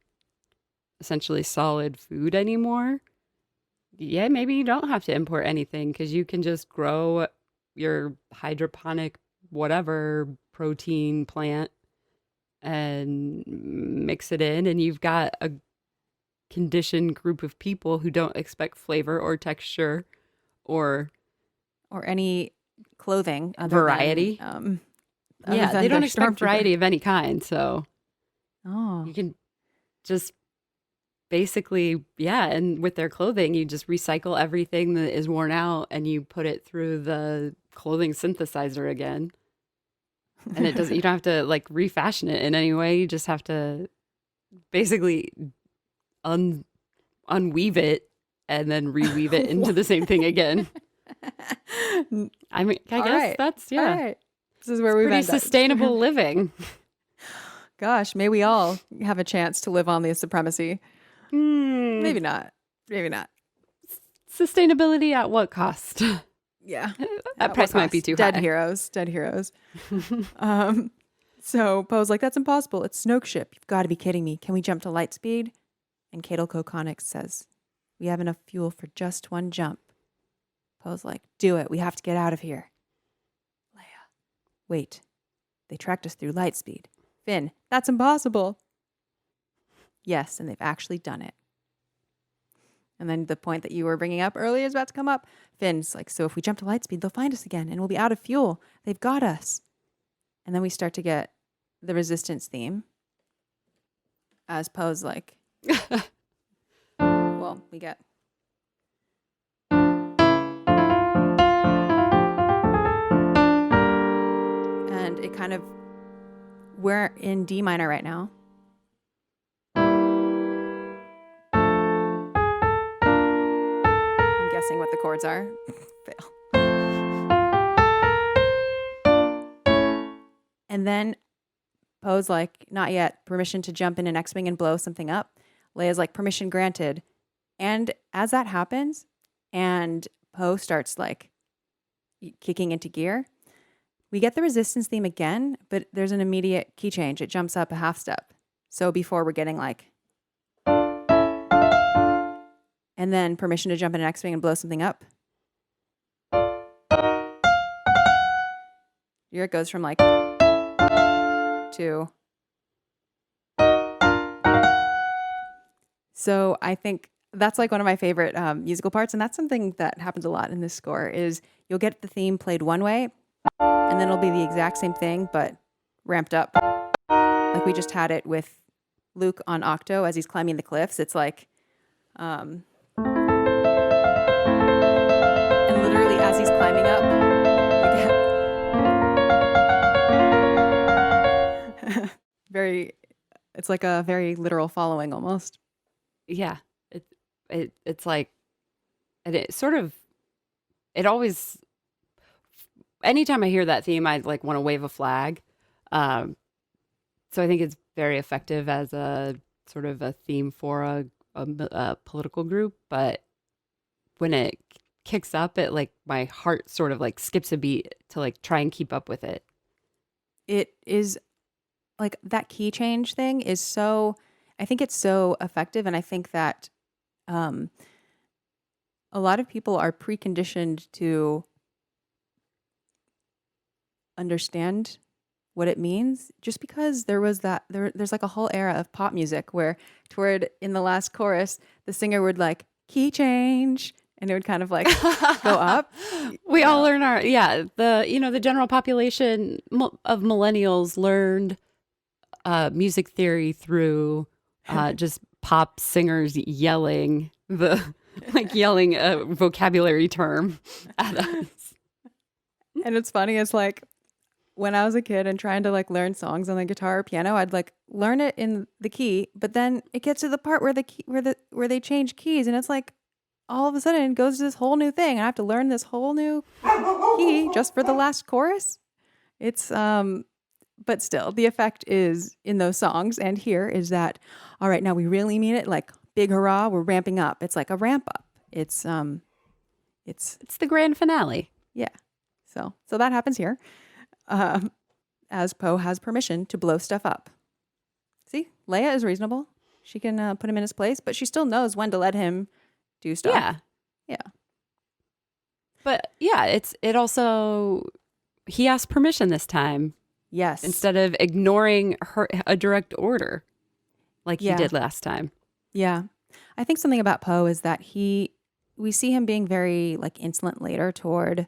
essentially solid food anymore, yeah, maybe you don't have to import anything because you can just grow your hydroponic whatever protein plant and mix it in, and you've got a conditioned group of people who don't expect flavor or texture or any clothing variety. Other They than don't their expect stormtrooper. variety of any kind. So Oh, you can just basically, yeah, and with their clothing, you just recycle everything that is worn out and you put it through the clothing synthesizer again. And it doesn't, you don't have to like refashion it in any way. You just have to basically unweave it and then reweave it into the same thing again. I mean, I All guess right. that's, yeah. All right. This is where we've Pretty ended. sustainable living. Gosh, may we all have a chance to live on the supremacy. Maybe not. Maybe not. Sustainability at what cost? Yeah. That price might be too Dead high. Dead heroes. So Poe's like, that's impossible. It's Snoke ship. You've got to be kidding me. Can we jump to light speed? And Cadel Kokonix says, we have enough fuel for just one jump. Poe's like, do it. We have to get out of here. Leia, wait. They tracked us through light speed. Finn, that's impossible. Yes, and they've actually done it. And then the point that you were bringing up earlier is about to come up. Finn's like, so if we jump to light speed, they'll find us again and we'll be out of fuel. They've got us. And then we start to get the resistance theme. As Poe's like, well, we get. And it kind of, we're in D minor right now. Guessing what the chords are. Fail. And then Poe's like, not yet. Permission to jump in an X-Wing and blow something up. Leia's like, permission granted. And as that happens, and Poe starts like kicking into gear, we get the resistance theme again, but there's an immediate key change. It jumps up a half step. So before we're getting like, and then permission to jump in an X-Wing and blow something up. Here it goes from like to. So I think that's like one of my favorite musical parts. And that's something that happens a lot in this score is you'll get the theme played one way and then it'll be the exact same thing, but ramped up. Like we just had it with Luke on Octo as he's climbing the cliffs. It's like, and literally as he's climbing up, it's like a very literal following almost. Yeah, it's like, and it sort of, it always, anytime I hear that theme, I like want to wave a flag. So I think it's very effective as a sort of a theme for a political group. But when it kicks up, it like my heart sort of like skips a beat to like try and keep up with it. It is like that key change thing is so, I think it's so effective. And I think that a lot of people are preconditioned to understand what it means just because there was there's like a whole era of pop music where toward in the last chorus, the singer would like key change and it would kind of like go up. We all learn the general population of millennials learned music theory through just pop singers yelling yelling a vocabulary term at us. And it's funny, it's like when I was a kid and trying to like learn songs on the guitar or piano, I'd like learn it in the key, but then it gets to the part where where they change keys and it's like all of a sudden it goes to this whole new thing and I have to learn this whole new key just for the last chorus. It's but still the effect is in those songs, and here is that all right, now we really mean it, like big hurrah, we're ramping up. It's like a ramp up. It's It's the grand finale. yeah. So that happens here. As Poe has permission to blow stuff up. See, Leia is reasonable. She can put him in his place, but she still knows when to let him do stuff. Yeah. Yeah. But yeah, it also, he asked permission this time. Yes. Instead of ignoring a direct order like he did last time. Yeah. I think something about Poe is that we see him being very like insolent later toward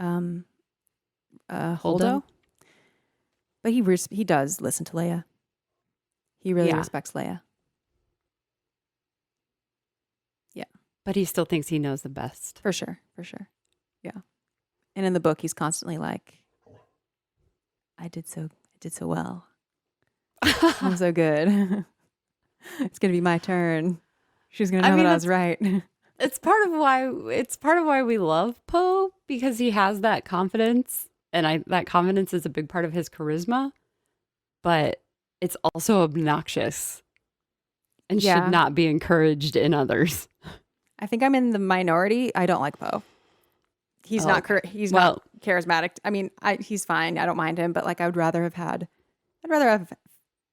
Holdo. But he does listen to Leia. He really respects Leia. Yeah. But he still thinks he knows the best. For sure. Yeah. And in the book, he's constantly like, I did so well. I'm so good. It's going to be my turn. She's going to know that I was right. It's part of why we love Poe, because he has that confidence, and that confidence is a big part of his charisma, but it's also obnoxious and should not be encouraged in others. I think I'm in the minority. I don't like Poe. He's not charismatic. I mean, he's fine. I don't mind him, but like I'd rather have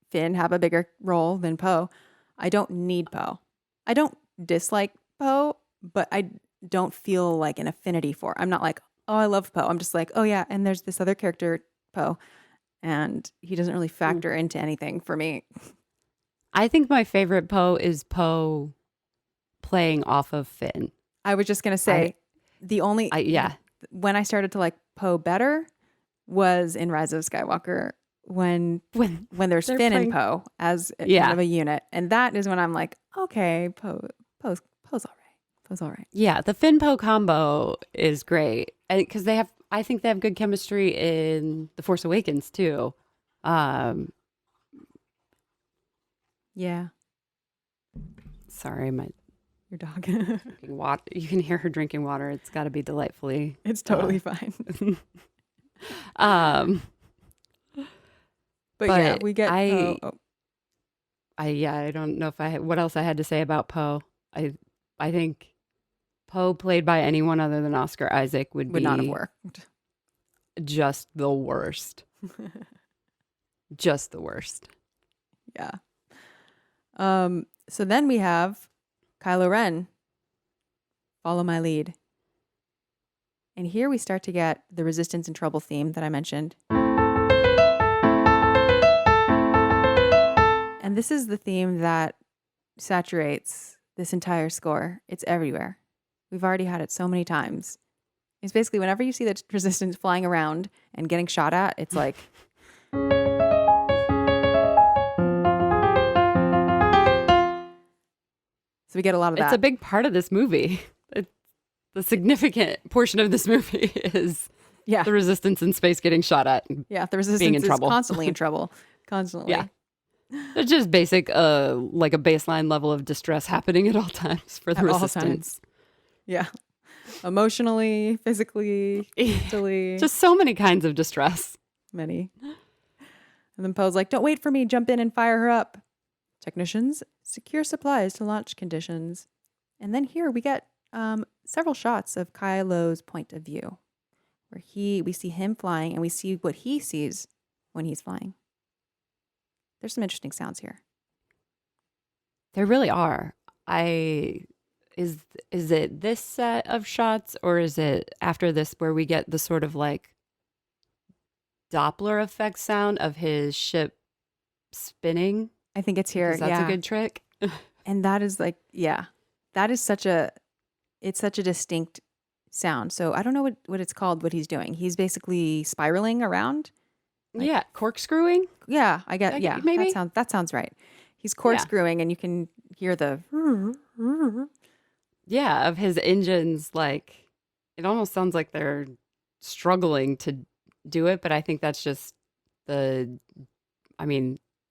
Finn have a bigger role than Poe. I don't need Poe. I don't dislike Poe, but I don't feel like an affinity for. I'm not like, oh, I love Poe. I'm just like, oh yeah, and there's this other character, Poe, and he doesn't really factor into anything for me. I think my favorite Poe is Poe playing off of Finn. I was just gonna say when I started to like Poe better was in Rise of Skywalker when there's Finn and Poe as kind of a unit, and that is when I'm like, okay, Poe's all right. Yeah, the Finn Poe combo is great, and because I think they have good chemistry in The Force Awakens too. Yeah. Sorry, your dog. Drinking water. You can hear her drinking water. It's got to be delightfully. It's totally fine. But yeah, we get. I don't know what else I had to say about Poe. I think Poe played by anyone other than Oscar Isaac would not have worked. Just the worst. Just the worst. Yeah. So then we have Kylo Ren, follow my lead. And here we start to get the Resistance and Trouble theme that I mentioned. And this is the theme that saturates this entire score. It's everywhere. We've already had it so many times. It's basically whenever you see the Resistance flying around and getting shot at, it's like... So we get a lot of that. It's a big part of this movie. The significant portion of this movie is the Resistance in space getting shot at. Yeah, the Resistance being in trouble. Is constantly in trouble. Constantly. Yeah. It's just basic, like a baseline level of distress happening at all times for the Resistance. Yeah. Emotionally, physically, mentally. Just so many kinds of distress. Many. And then Poe's like, don't wait for me. Jump in and fire her up. Technicians, secure supplies to launch conditions. And then here we get several shots of Kylo's point of view, where we see him flying and we see what he sees when he's flying. There's some interesting sounds here. There really are. Is it this set of shots, or is it after this where we get the sort of like Doppler effect sound of his ship spinning? I think it's here. That's a good trick. And that is like, that is such a distinct sound. So I don't know what it's called, what he's doing. He's basically spiraling around. Like, corkscrewing. Yeah, I get. Maybe that sounds right. He's corkscrewing, and you can hear the. Yeah, of his engines. Like, it almost sounds like they're struggling to do it, but I think that's just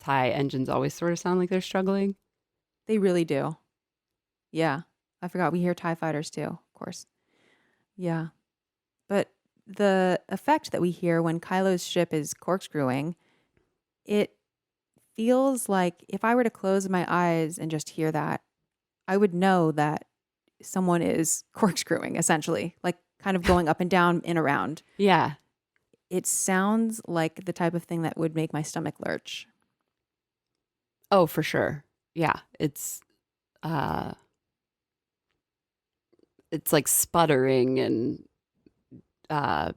TIE engines always sort of sound like they're struggling. They really do. Yeah, I forgot. We hear TIE fighters too, of course. Yeah, but the effect that we hear when Kylo's ship is corkscrewing, it feels like if I were to close my eyes and just hear that, I would know that someone is corkscrewing, essentially, like kind of going up and down and around. Yeah. It sounds like the type of thing that would make my stomach lurch. Oh, for sure. Yeah. Uh it's like sputtering and uh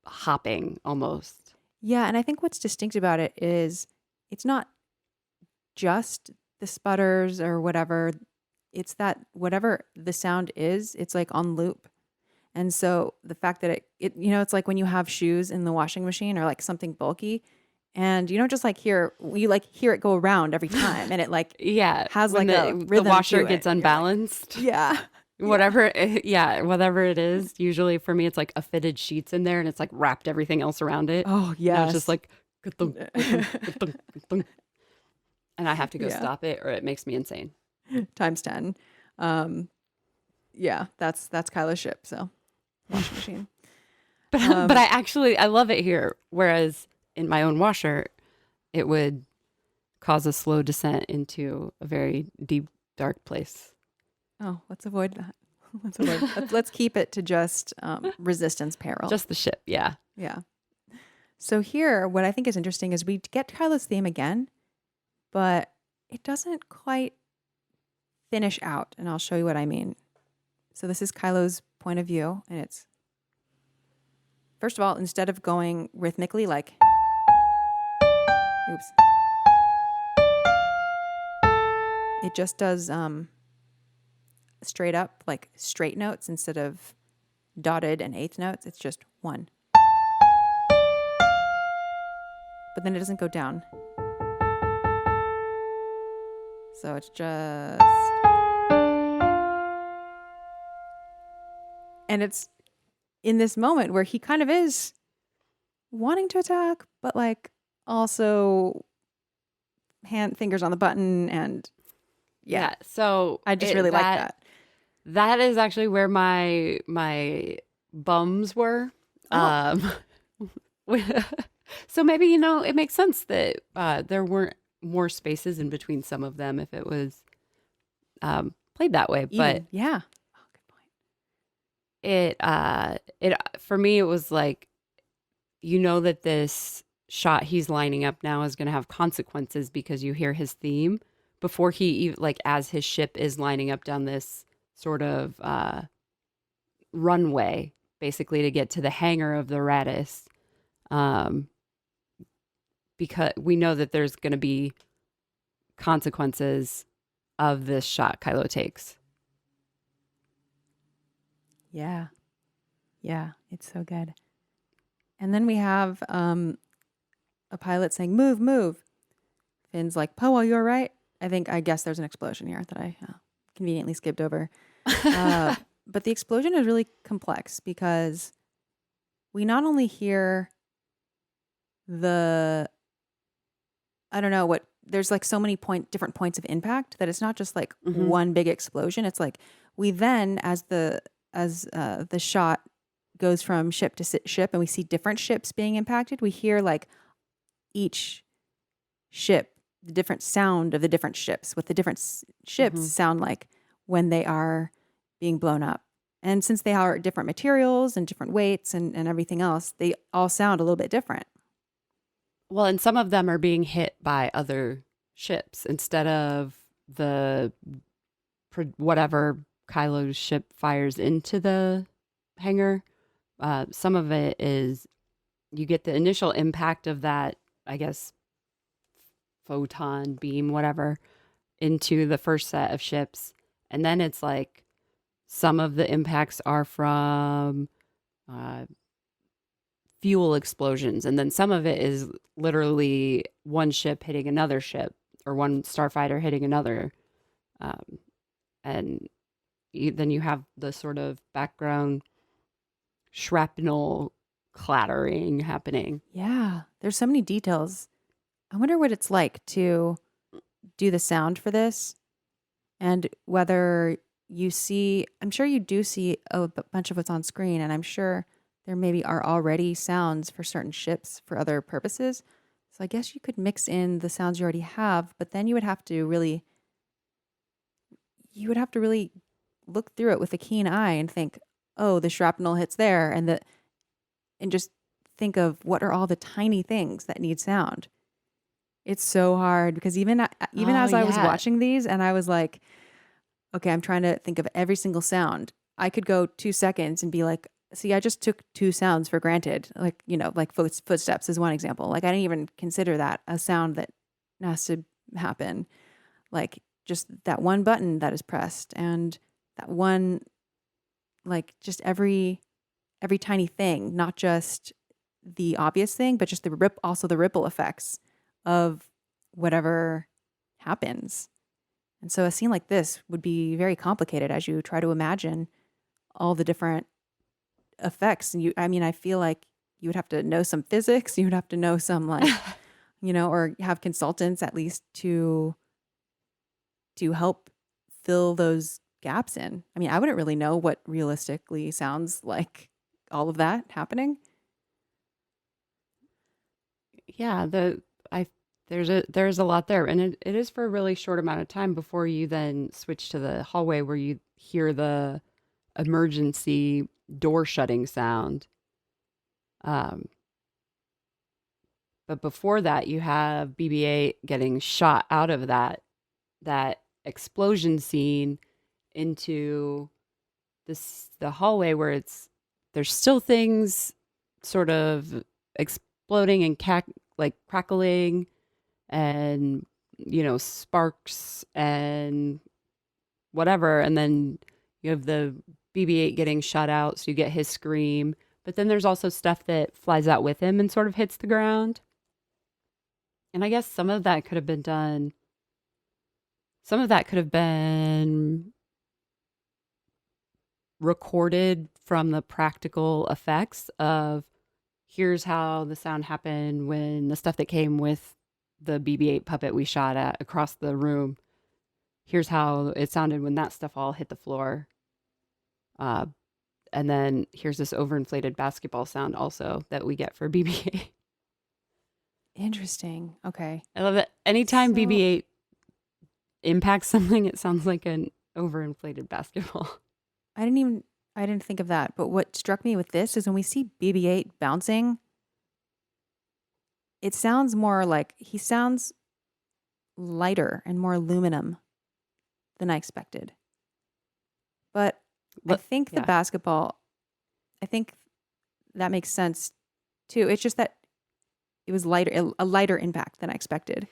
hopping almost. Yeah, and I think what's distinct about it is it's not just the sputters or whatever. It's that whatever the sound is, it's like on loop. And so the fact that it's like when you have shoes in the washing machine or like something bulky, and you don't just like hear it go around every time, and it like Yeah. has When like a the rhythm washer to it. gets You're like, unbalanced. yeah. Whatever it is. Usually for me it's like a fitted sheets in there and it's like wrapped everything else around it. Oh And yes. it's just like ka-thunk, ka-thunk, ka-thunk, ka-thunk. And I have to go Yeah. stop it or it makes me insane. Times 10. Yeah, that's Kylo's ship, so washing machine. But I love it here. Whereas in my own washer, it would cause a slow descent into a very deep, dark place. Oh, let's avoid that. Let's keep it to just resistance peril. Just the ship, yeah. Yeah. So here, what I think is interesting is we get Kylo's theme again, but it doesn't quite finish out, and I'll show you what I mean. So this is Kylo's point of view, and it's, first of all, instead of going rhythmically like, oops, it just does straight up, like straight notes instead of dotted and eighth notes. It's just one. But then it doesn't go down. So it's just... And it's in this moment where he kind of is wanting to attack, but like also fingers on the button, and yeah. So I just really like that. That is actually where my bums were. Oh. So maybe, it makes sense that there weren't more spaces in between some of them if it was played that way. But yeah. Oh, good point. It for me, it was like, that this shot he's lining up now is going to have consequences because you hear his theme before he, like, as his ship is lining up down this sort of runway, basically to get to the hangar of the Raddus. Because we know that there's going to be consequences of this shot Kylo takes. Yeah. Yeah, it's so good. And then we have a pilot saying, "Move, move." Finn's like, "Poe, are you all right?" I guess there's an explosion here that I conveniently skipped over. But the explosion is really complex because we not only hear there's like so many different points of impact that it's not just like one big explosion. It's like we then, as the shot goes from ship to ship and we see different ships being impacted, we hear like each ship, the different sound of the different ships, what the different ships sound like when they are being blown up. And since they are different materials and different weights and everything else, they all sound a little bit different. Well, and some of them are being hit by other ships instead of whatever Kylo's ship fires into the hangar. Some of it is you get the initial impact of that, I guess, photon beam, whatever, into the first set of ships. And then it's like some of the impacts are from fuel explosions. And then some of it is literally one ship hitting another ship or one starfighter hitting another. And then you have the sort of background shrapnel clattering happening. Yeah, there's so many details. I wonder what it's like to do the sound for this and whether you see, I'm sure you do see a bunch of what's on screen, and I'm sure there maybe are already sounds for certain ships for other purposes. So I guess you could mix in the sounds you already have, but then you would have to really look through it with a keen eye and think, oh, the shrapnel hits there, and just think of what are all the tiny things that need sound. It's so hard because even Oh, as I was yeah. watching these and I was like, okay, I'm trying to think of every single sound. I could go 2 seconds and be like, see, I just took 2 sounds for granted. Like, like footsteps is one example. Like I didn't even consider that a sound that has to happen. Like just that one button that is pressed and that one, like just every tiny thing, not just the obvious thing, but just also the ripple effects of whatever happens. And so a scene like this would be very complicated as you try to imagine all the different effects. And I feel like you would have to know some physics. You would have to know some like, or have consultants at least to help fill those gaps in. I mean, I wouldn't really know what realistically sounds like all of that happening. Yeah, there's a lot there, and it is for a really short amount of time before you then switch to the hallway where you hear the emergency door shutting sound. But before that, you have BB-8 getting shot out of that explosion scene into the hallway where there's still things sort of exploding and crackling and sparks and whatever, and then you have the BB-8 getting shot out, so you get his scream, but then there's also stuff that flies out with him and sort of hits the ground. And I guess some of that could have been recorded from the practical effects of here's how the sound happened when the stuff that came with the BB-8 puppet we shot at across the room. Here's how it sounded when that stuff all hit the floor. And then here's this overinflated basketball sound also that we get for BB-8. Interesting. Okay. I love that. Anytime BB-8 impacts something, it sounds like an overinflated basketball. I didn't think of that. But what struck me with this is when we see BB-8 bouncing, it sounds more like he sounds lighter and more aluminum than I expected. But I think the basketball, I think that makes sense too. It's just that it was a lighter impact than I expected.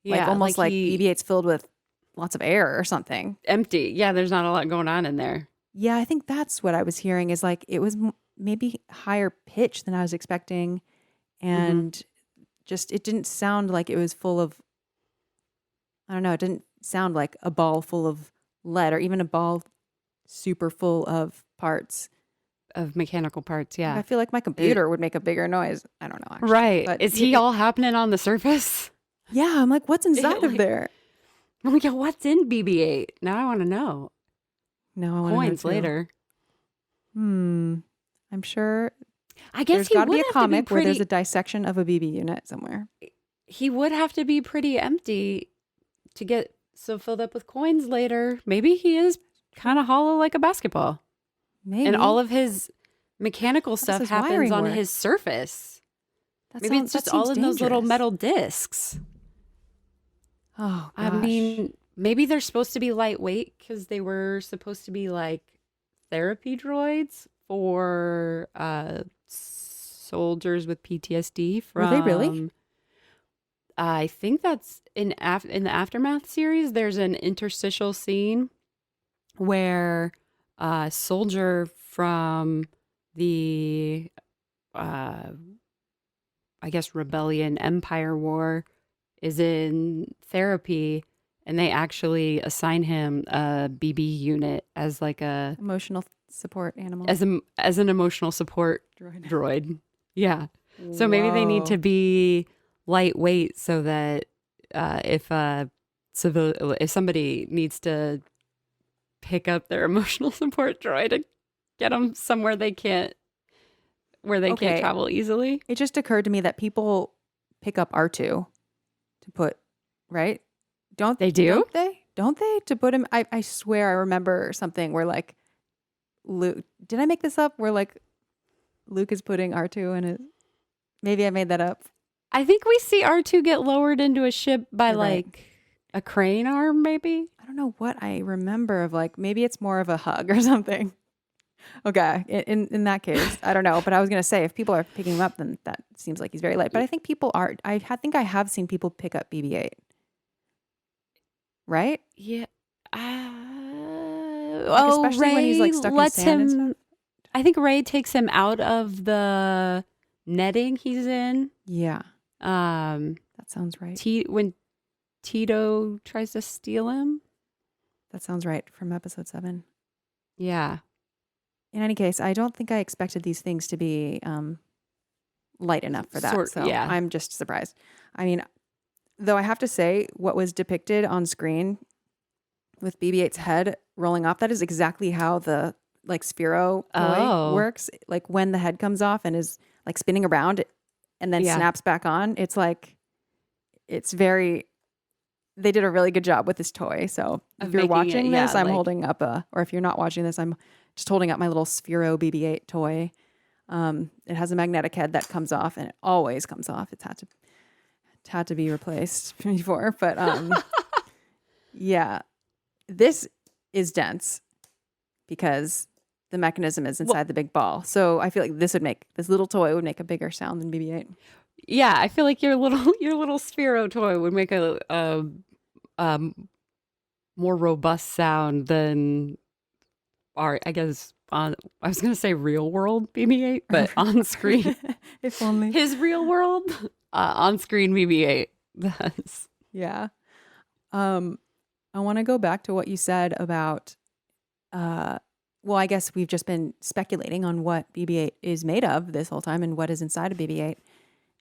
Yeah, like almost like BB-8's filled with lots of air or something. Empty. Yeah, there's not a lot going on in there. Yeah, I think that's what I was hearing is like it was maybe higher pitch than I was expecting. And just it didn't sound like it was full of, I don't know, it didn't sound like a ball full of lead or even a ball super full of parts. Of mechanical parts, yeah. I feel like my computer would make a bigger noise. I don't know, actually. Right. But is he all happening on the surface? Yeah, I'm like, what's inside of there? I'm like, what's in BB-8? Now I want to know. No, I want to know coins later. I'm sure. I guess there's got to be a comic where there's a dissection of a BB unit somewhere. He would have to be pretty empty to get so filled up with coins later. Maybe he is kind of hollow like a basketball. Maybe. And all of his mechanical stuff happens on his surface. Maybe it's just all in those little metal discs. Oh, gosh. I mean, maybe they're supposed to be lightweight because they were supposed to be like therapy droids for soldiers with PTSD. Were they really? I think that's in the Aftermath series. There's an interstitial scene where a soldier from the, I guess, Rebellion Empire War is in therapy, and they actually assign him a BB unit as like a emotional support animal, as an emotional support droid. Yeah. So maybe they need to be lightweight so that if somebody needs to pick up their emotional support droid and get them somewhere they can't travel easily. It just occurred to me that people pick up R2 to put, right? Don't they? don't they? To put him, I swear I remember something where like Luke, did I make this up? Where like Luke is putting R2 in it. Maybe I made that up. I think we see R2 get lowered into a ship by You're right. like a crane arm, maybe. I don't know what I remember of like, maybe it's more of a hug or something. Okay. In that case, I don't know. But I was going to say, if people are picking him up, then that seems like he's very light. But I think people are, think I have seen people pick up BB-8. Right? Yeah. Especially when he's like stuck in sand and stuff. I think Rey takes him out of the netting he's in. Yeah. That sounds right. When Tito tries to steal him. That sounds right, from episode 7. Yeah. In any case, I don't think I expected these things to be light enough for that. Yeah. I'm just surprised. I mean, though I have to say, what was depicted on screen with BB-8's head rolling off, that is exactly how the like Sphero toy works. Like when the head comes off and is like spinning around and then snaps back on, it's like, it's very, they did a really good job with this toy. So if you're watching this, I'm holding up or if you're not watching this, I'm just holding up my little Sphero BB-8 toy. It has a magnetic head that comes off, and it always comes off. It's had to be replaced before, but yeah, this is dense because the mechanism is inside the big ball. So I feel like this little toy would make a bigger sound than BB-8. Yeah, I feel like your little Sphero toy would make a more robust sound than I guess I was gonna say real world BB-8, but on screen, if only his real world on screen BB-8. Yeah. I want to go back to what you said about. Well, I guess we've just been speculating on what BB-8 is made of this whole time and what is inside of BB-8.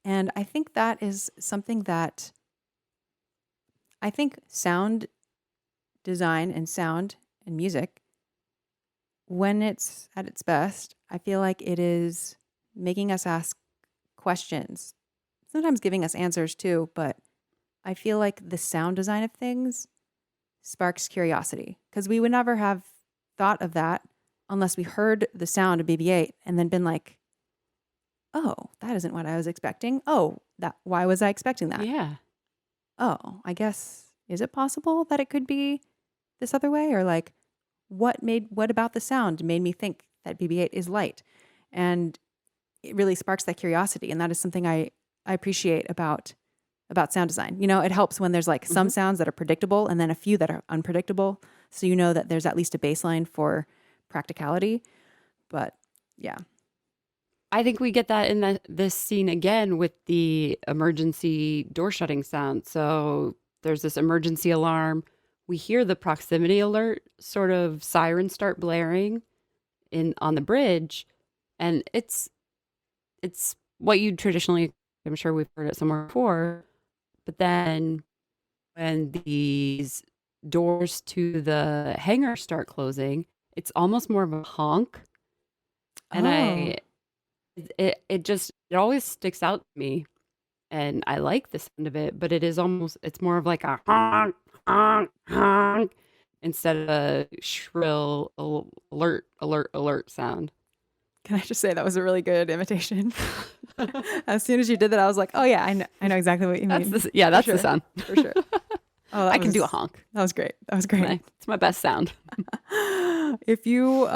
And I think that is something that I think sound design and sound and music, when it's at its best, I feel like it is making us ask questions, sometimes giving us answers too, but I feel like the sound design of things sparks curiosity because we would never have thought of that unless we heard the sound of BB-8 and then been like, oh, that isn't what I was expecting. Oh, why was I expecting that? Yeah. Oh, I guess, is it possible that it could be this other way? Or like, what about the sound made me think that BB-8 is light? And it really sparks that curiosity. And that is something I appreciate about sound design. You know, it helps when there's like some sounds that are predictable and then a few that are unpredictable. So you know that there's at least a baseline for practicality. But yeah. I think we get that in this scene again with the emergency door shutting sound. So there's this emergency alarm. We hear the proximity alert sort of sirens start blaring on the bridge. And it's what you traditionally, I'm sure we've heard it somewhere before. But then when these doors to the hangar start closing, it's almost more of a honk. And it always sticks out to me. And I like the sound of it, but it's more of like a honk, honk, honk, instead of a shrill alert sound. Can I just say that was a really good imitation? As soon as you did that, I was like, oh yeah, I know exactly what you mean. That's the sound. For sure. Oh, I can do a honk. That was great. It's my best sound. If you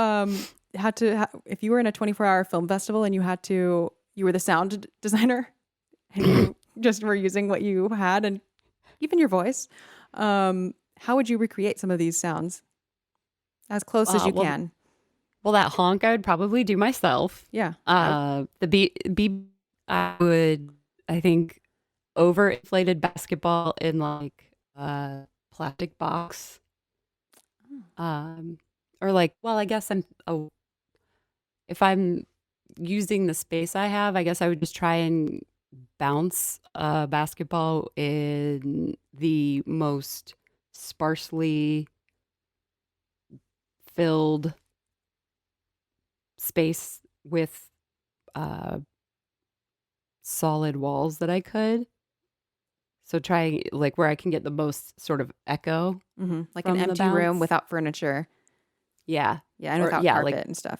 if you were in a 24-hour film festival and you were the sound designer and you just were using what you had and even your voice, how would you recreate some of these sounds as close as you can? Well, that honk I would probably do myself. Yeah. The beep, I would, I think, overinflated basketball in like a plastic box. Or like, well, I guess if I'm using the space I have, I guess I would just try and bounce a basketball in the most sparsely filled space with solid walls that I could. So trying like where I can get the most sort of echo Like an from the empty room bounce. without furniture. Yeah. Yeah, and Or without yeah, carpet like and stuff.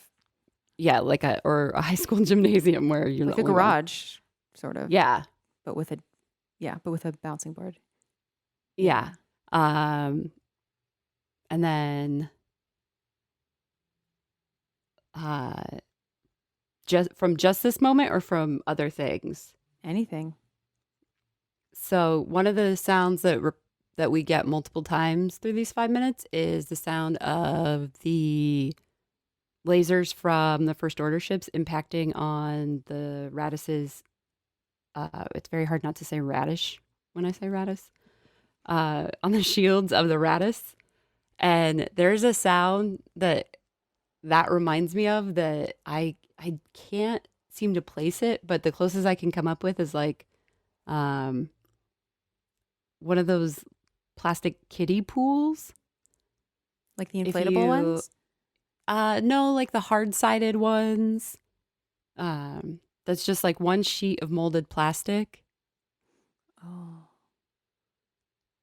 like a high school gymnasium where you're Like the a only one. garage, sort of, Yeah. but with a bouncing board. Yeah. Um and then uh just this moment or from other things. Anything. So one of the sounds that we get multiple times through these 5 minutes is the sound of the lasers from the First Order ships impacting on the Raddus's. It's very hard not to say radish when I say Raddus. On the shields of the Raddus, and there's a sound that reminds me of that I can't seem to place it, but the closest I can come up with is like um one of those plastic kiddie pools. Like the If inflatable you ones? no, like the hard-sided ones. That's just like one sheet of molded plastic. Oh.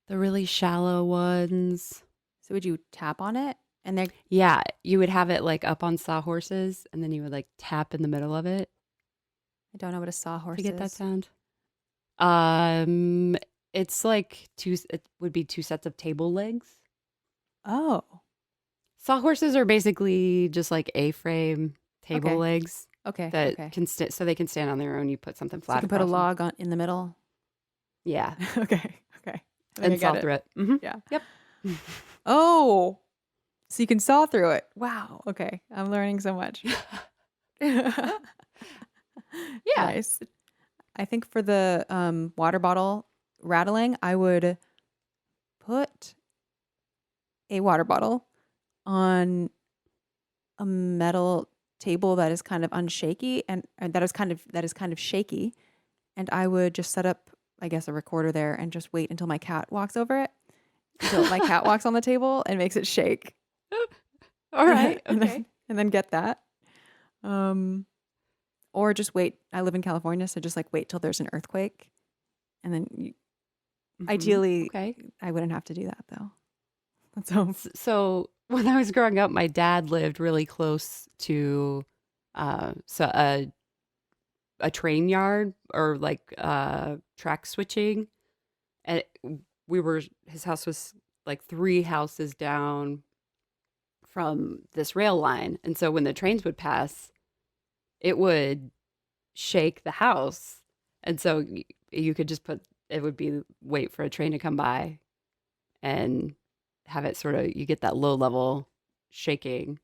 The really shallow ones. So would you tap on it? And they're Yeah, you would have it like up on sawhorses and then you would like tap in the middle of it I don't know what a sawhorse to get that is. sound. Um it's like it would be two sets of table legs. Oh. Sawhorses are basically just like A-frame table Okay. legs Okay. that Okay. can so they can stand on their own. You put something So you flat can put a across them. log in the middle. Yeah, Okay. Okay. I think I and saw get it. through it. Yeah. Yep. Oh. So you can saw through it. Wow. Okay. I'm learning so much. Yeah. Nice. I think for the water bottle rattling, I would put a water bottle on a metal table that is kind of unshaky and that is kind of shaky, and I would just set up, I guess, a recorder there and just wait until my cat walks over it, until my cat walks on the table and makes it shake. All right. and Okay. then get that. Or just wait. I live in California, so just like wait till there's an earthquake, and then ideally, Okay. I wouldn't have to do that though. So So when I was growing up, my dad lived really close to so a train yard or like track switching, and his house was like three houses down from this rail line, and so when the trains would pass, it would shake the house, and so you could just it would be wait for a train to come by and have it sort of you get that low level shaking.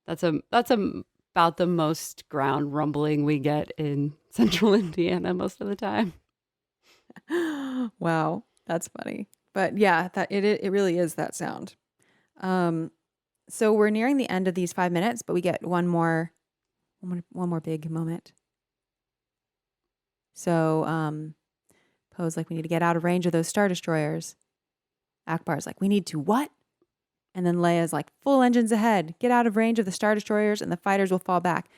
That's about the most ground rumbling we get in central Indiana most of the time. wow, that's funny. But yeah, that it really is that sound. So we're nearing the end of these 5 minutes, but we get one more big moment. So Poe's like, we need to get out of range of those Star Destroyers. Ackbar's like, we need to what? And then Leia's like, full engines ahead. Get out of range of the Star Destroyers and the fighters will fall back.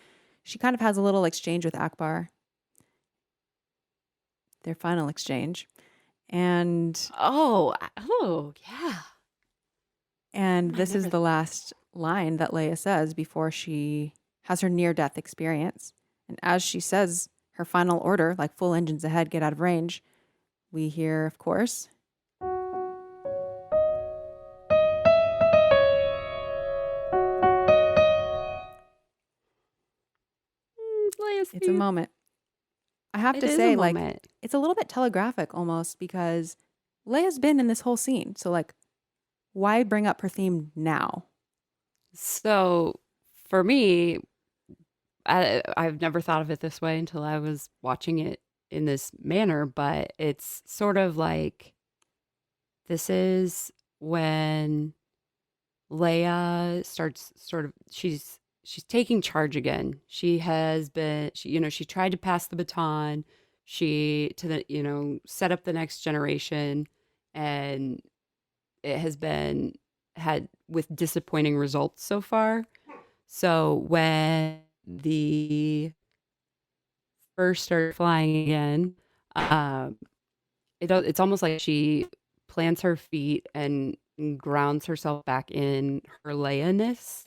She kind of has a little exchange with Ackbar. Their final exchange. And yeah. And this is the last line that Leia says before she has her near-death experience. And as she says her final order, like full engines ahead, get out of range, we hear, of course, it's a moment. I have to say, like, it's a little bit telegraphic almost because Leia's been in this whole scene. So, like, why bring up her theme now? So for me, I've never thought of it this way until I was watching it in this manner, but it's sort of like this is when Leia starts she's taking charge again. She has been she tried to pass the baton, set up the next generation, and it has been had with disappointing results so far. So when the first started flying again, it's almost like she plants her feet and grounds herself back in her Leia-ness,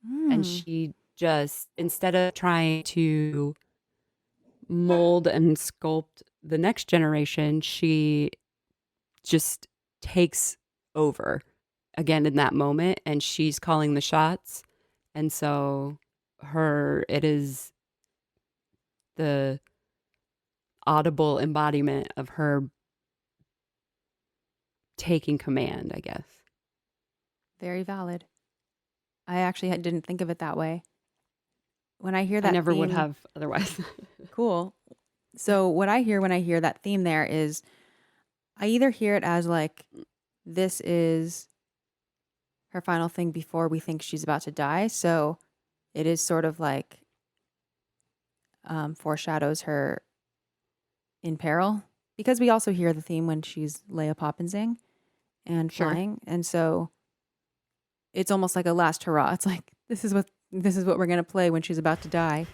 and Hmm. she just, instead of trying to mold and sculpt the next generation, she just takes over again in that moment, and she's calling the shots. And so it is the audible embodiment of her taking command, I guess. Very valid. I actually didn't think of it that way. When I hear I that never would theme, have otherwise. cool. So what I hear when I hear that theme there is I either hear it as like this is her final thing before we think she's about to die. So it is sort of like foreshadows her in peril, because we also hear the theme when she's Leia Poppinsing and Sure. flying, and so it's almost like a last hurrah. It's like this is what we're gonna play when she's about to die.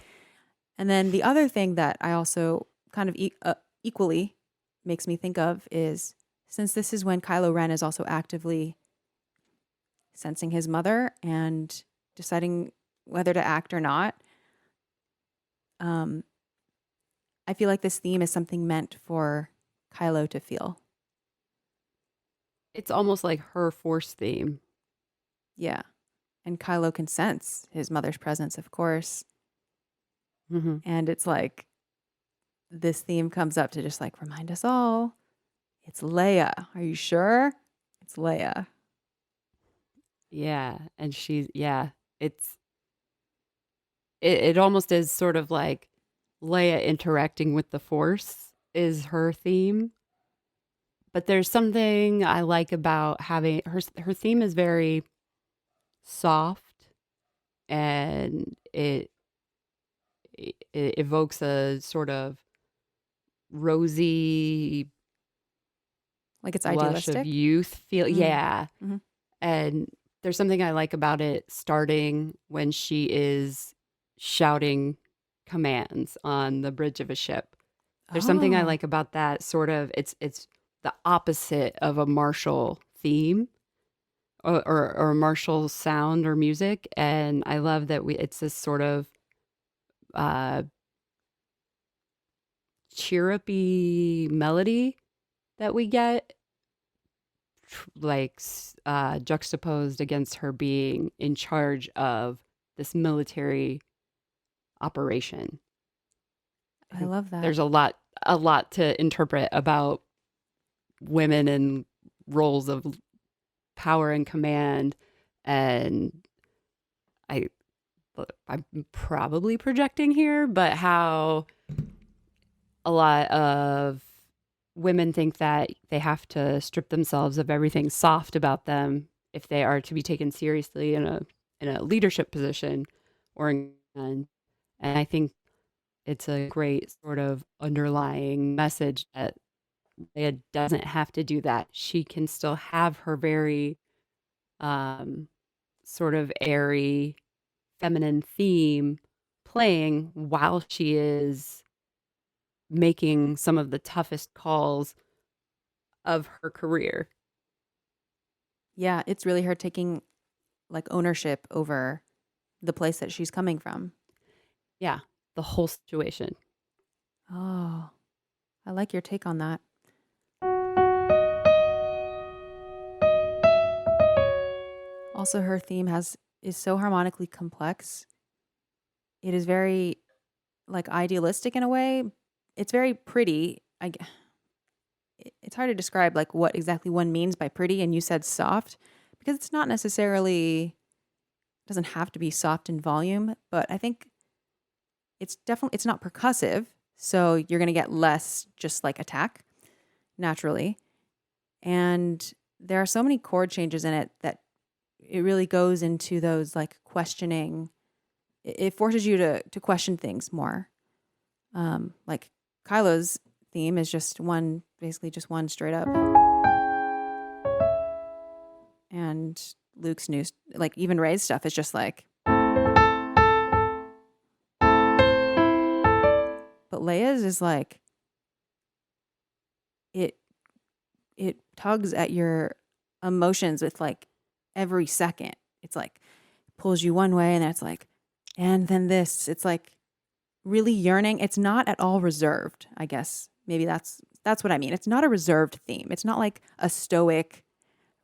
And then the other thing that I also kind of equally makes me think of is, since this is when Kylo Ren is also actively sensing his mother and deciding whether to act or not, um, I feel like this theme is something meant for Kylo to feel. It's almost like her force theme. Yeah. And Kylo can sense his mother's presence, of course. Mm-hmm. And it's like this theme comes up to just like remind us all it's Leia. Are you sure? It's Leia. Yeah. And it's, it almost is sort of like Leia interacting with the force is her theme. But there's something I like about having her theme is very soft, and it evokes a sort of rosy Like it's blush of idealistic. youth feel. Mm. Yeah. Hmm. And there's something I like about it starting when she is shouting commands on the bridge of a ship. There's something I Oh, like about that sort of, it's the opposite of a martial theme, or a martial sound or music. And I love that it's this sort of uh chirrupy melody that we get, juxtaposed against her being in charge of this military operation. I I think love that. there's a lot to interpret about women and roles of power and command. And I I'm probably projecting here, but how a lot of women think that they have to strip themselves of everything soft about them if they are to be taken seriously in a leadership position or and I think it's a great sort of underlying message that Leia doesn't have to do that. She can still have her very um, sort of airy feminine theme playing while she is making some of the toughest calls of her career. Yeah, it's really her taking like ownership over the place that she's coming from. Yeah, the whole situation. Oh, I like your take on that. Also, her theme is so harmonically complex. It is very like idealistic in a way. It's very pretty. It's hard to describe like what exactly one means by pretty, and you said soft, because it's not necessarily, doesn't have to be soft in volume, but I think it's not percussive, so you're going to get less just like attack naturally. And there are so many chord changes in it that it really goes into those like questioning. It forces you to question things more. Like Kylo's theme is just one, basically just one straight up, and Luke's new, like even Rey's stuff is just like. But Leia's is like, it it tugs at your emotions with like every second. It's like pulls you one way and then it's like, and then this. It's like really yearning. It's not at all reserved, I guess. Maybe that's what I mean. It's not a reserved theme. It's not like a stoic,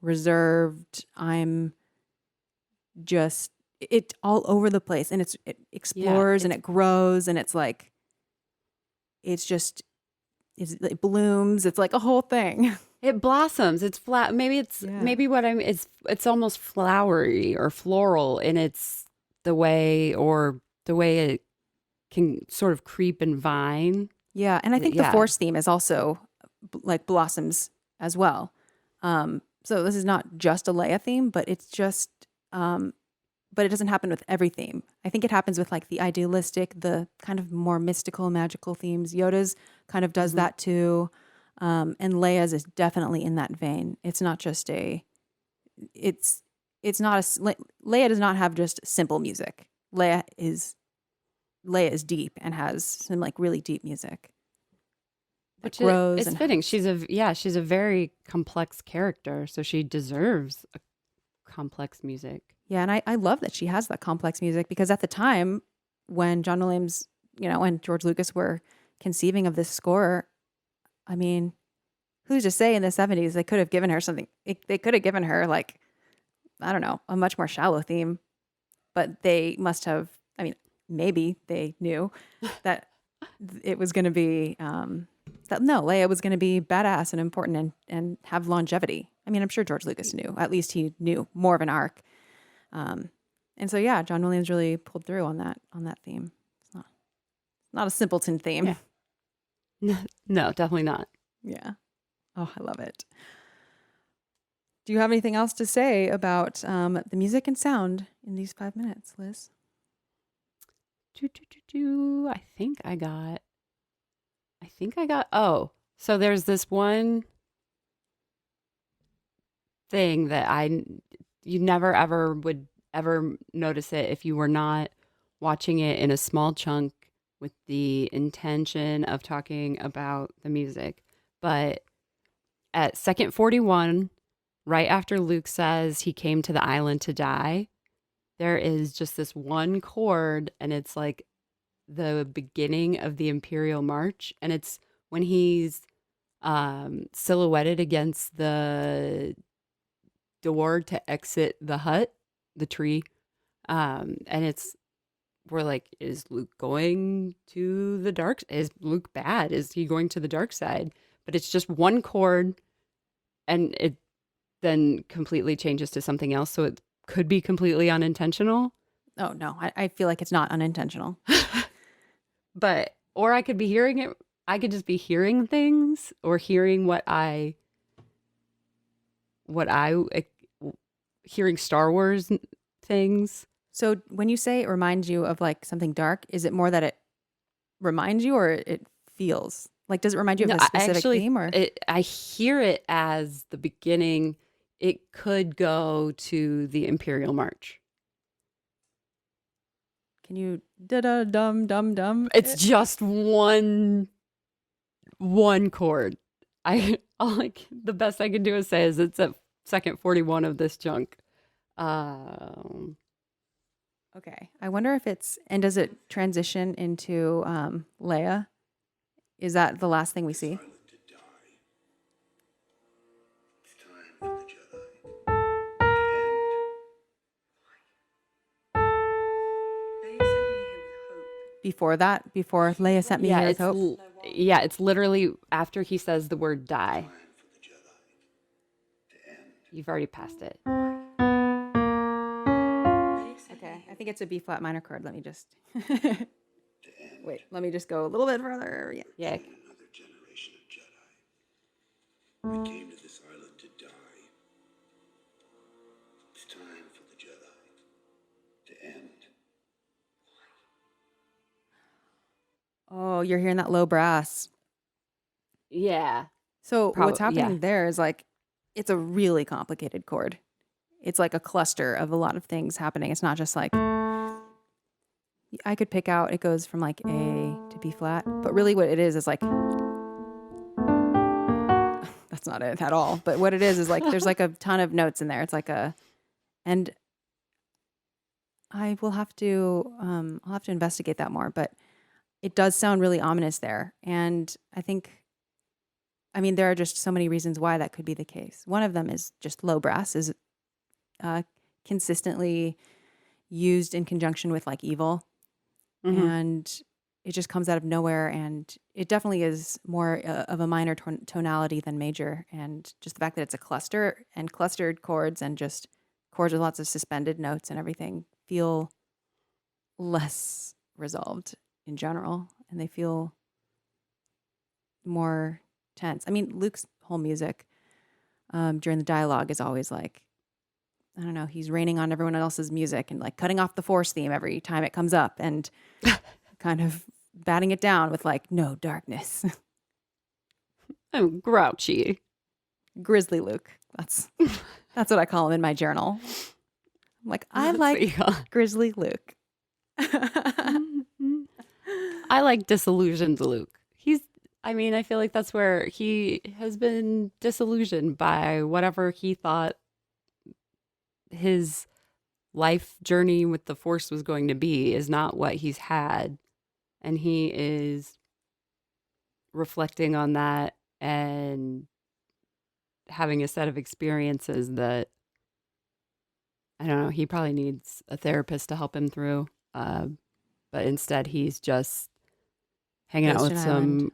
reserved, I'm just it all over the place, and it explores and it grows, and it's like it blooms. It's like a whole thing. It blossoms. It's flat. Maybe what I'm it's almost flowery or floral in its the way it can sort of creep and vine. Yeah, and I think the Force theme is also like blossoms as well. So this is not just a Leia theme, but it's just but it doesn't happen with every theme. I think it happens with like the idealistic, the kind of more mystical, magical themes. Yoda's kind of does that too. And Leia's is definitely in that vein. It's not just Leia does not have just simple music. Leia is deep and has some like really deep music. Which it's fitting. She's a very complex character, so she deserves a complex music. Yeah, and I love that she has that complex music, because at the time when John Williams, when George Lucas were conceiving of this score, I mean, who's to say in the 70s they could have given her something. They could have given her like, I don't know, a much more shallow theme, but they must have, I mean, maybe they knew that it was going to be, Leia was going to be badass and important and have longevity. I mean, I'm sure George Lucas knew. At least he knew more of an arc. And so, yeah, John Williams really pulled through on that theme. It's not a simpleton theme. Yeah. No, definitely not. Yeah. Oh, I love it. Do you have anything else to say about the music and sound in these 5 minutes, Liz? I think I got. Oh, so there's this one thing that you never ever would ever notice it if you were not watching it in a small chunk with the intention of talking about the music. But at second 41, right after Luke says he came to the island to die, there is just this one chord, and it's like the beginning of the Imperial March, and it's when he's silhouetted against the door to exit the hut, the tree, and we're like, is Luke going to the dark? Is Luke bad? Is he going to the dark side? But it's just one chord, and it then completely changes to something else, so it could be completely unintentional. Oh no, I feel like it's not unintentional. Or I could be hearing it. I could just be hearing things, or hearing hearing Star Wars things. So when you say it reminds you of like something dark, is it more that it reminds you, or it feels like, does it remind you of a specific theme? Or I hear it as the beginning. It could go to the Imperial March. Can you dum? It's just one chord. The best I can do is say is it's at second 41 of this chunk. Okay. I wonder if does it transition into Leia? Is that the last thing we see? Before Leia sent me here with hope? It's literally after he says the word die. You've already passed it. Okay, I think it's a B flat minor chord. Let me just wait. Let me just go a little bit further. Yeah. Another generation of Jedi. We came to this island to die. It's time for the Jedi to end. Oh, you're hearing that low brass. Yeah. So what's happening there is like, it's a really complicated chord. It's like a cluster of a lot of things happening. It's not just like, I could pick out, it goes from like A to B flat, but really what it is like, that's not it at all. But what it is like there's like a ton of notes in there. It's like and I will have to I'll have to investigate that more, but it does sound really ominous there. And I mean, there are just so many reasons why that could be the case. One of them is just low brass is consistently used in conjunction with like evil. And it just comes out of nowhere. And it definitely is more of a minor tonality than major. And just the fact that it's a cluster and clustered chords and just chords with lots of suspended notes and everything feel less resolved in general. And they feel more tense. I mean, Luke's whole music during the dialogue is always like, I don't know, he's raining on everyone else's music and like cutting off the Force theme every time it comes up and kind of batting it down with like, no darkness. I'm grouchy. Grizzly Luke. That's what I call him in my journal. I'm like, I That's like what you call- Grizzly Luke. I like disillusioned Luke. I feel like that's where he has been disillusioned by whatever he thought his life journey with the Force was going to be is not what he's had. And he is reflecting on that and having a set of experiences that, I don't know, he probably needs a therapist to help him through. But instead, he's just hanging out with Ghost some Island.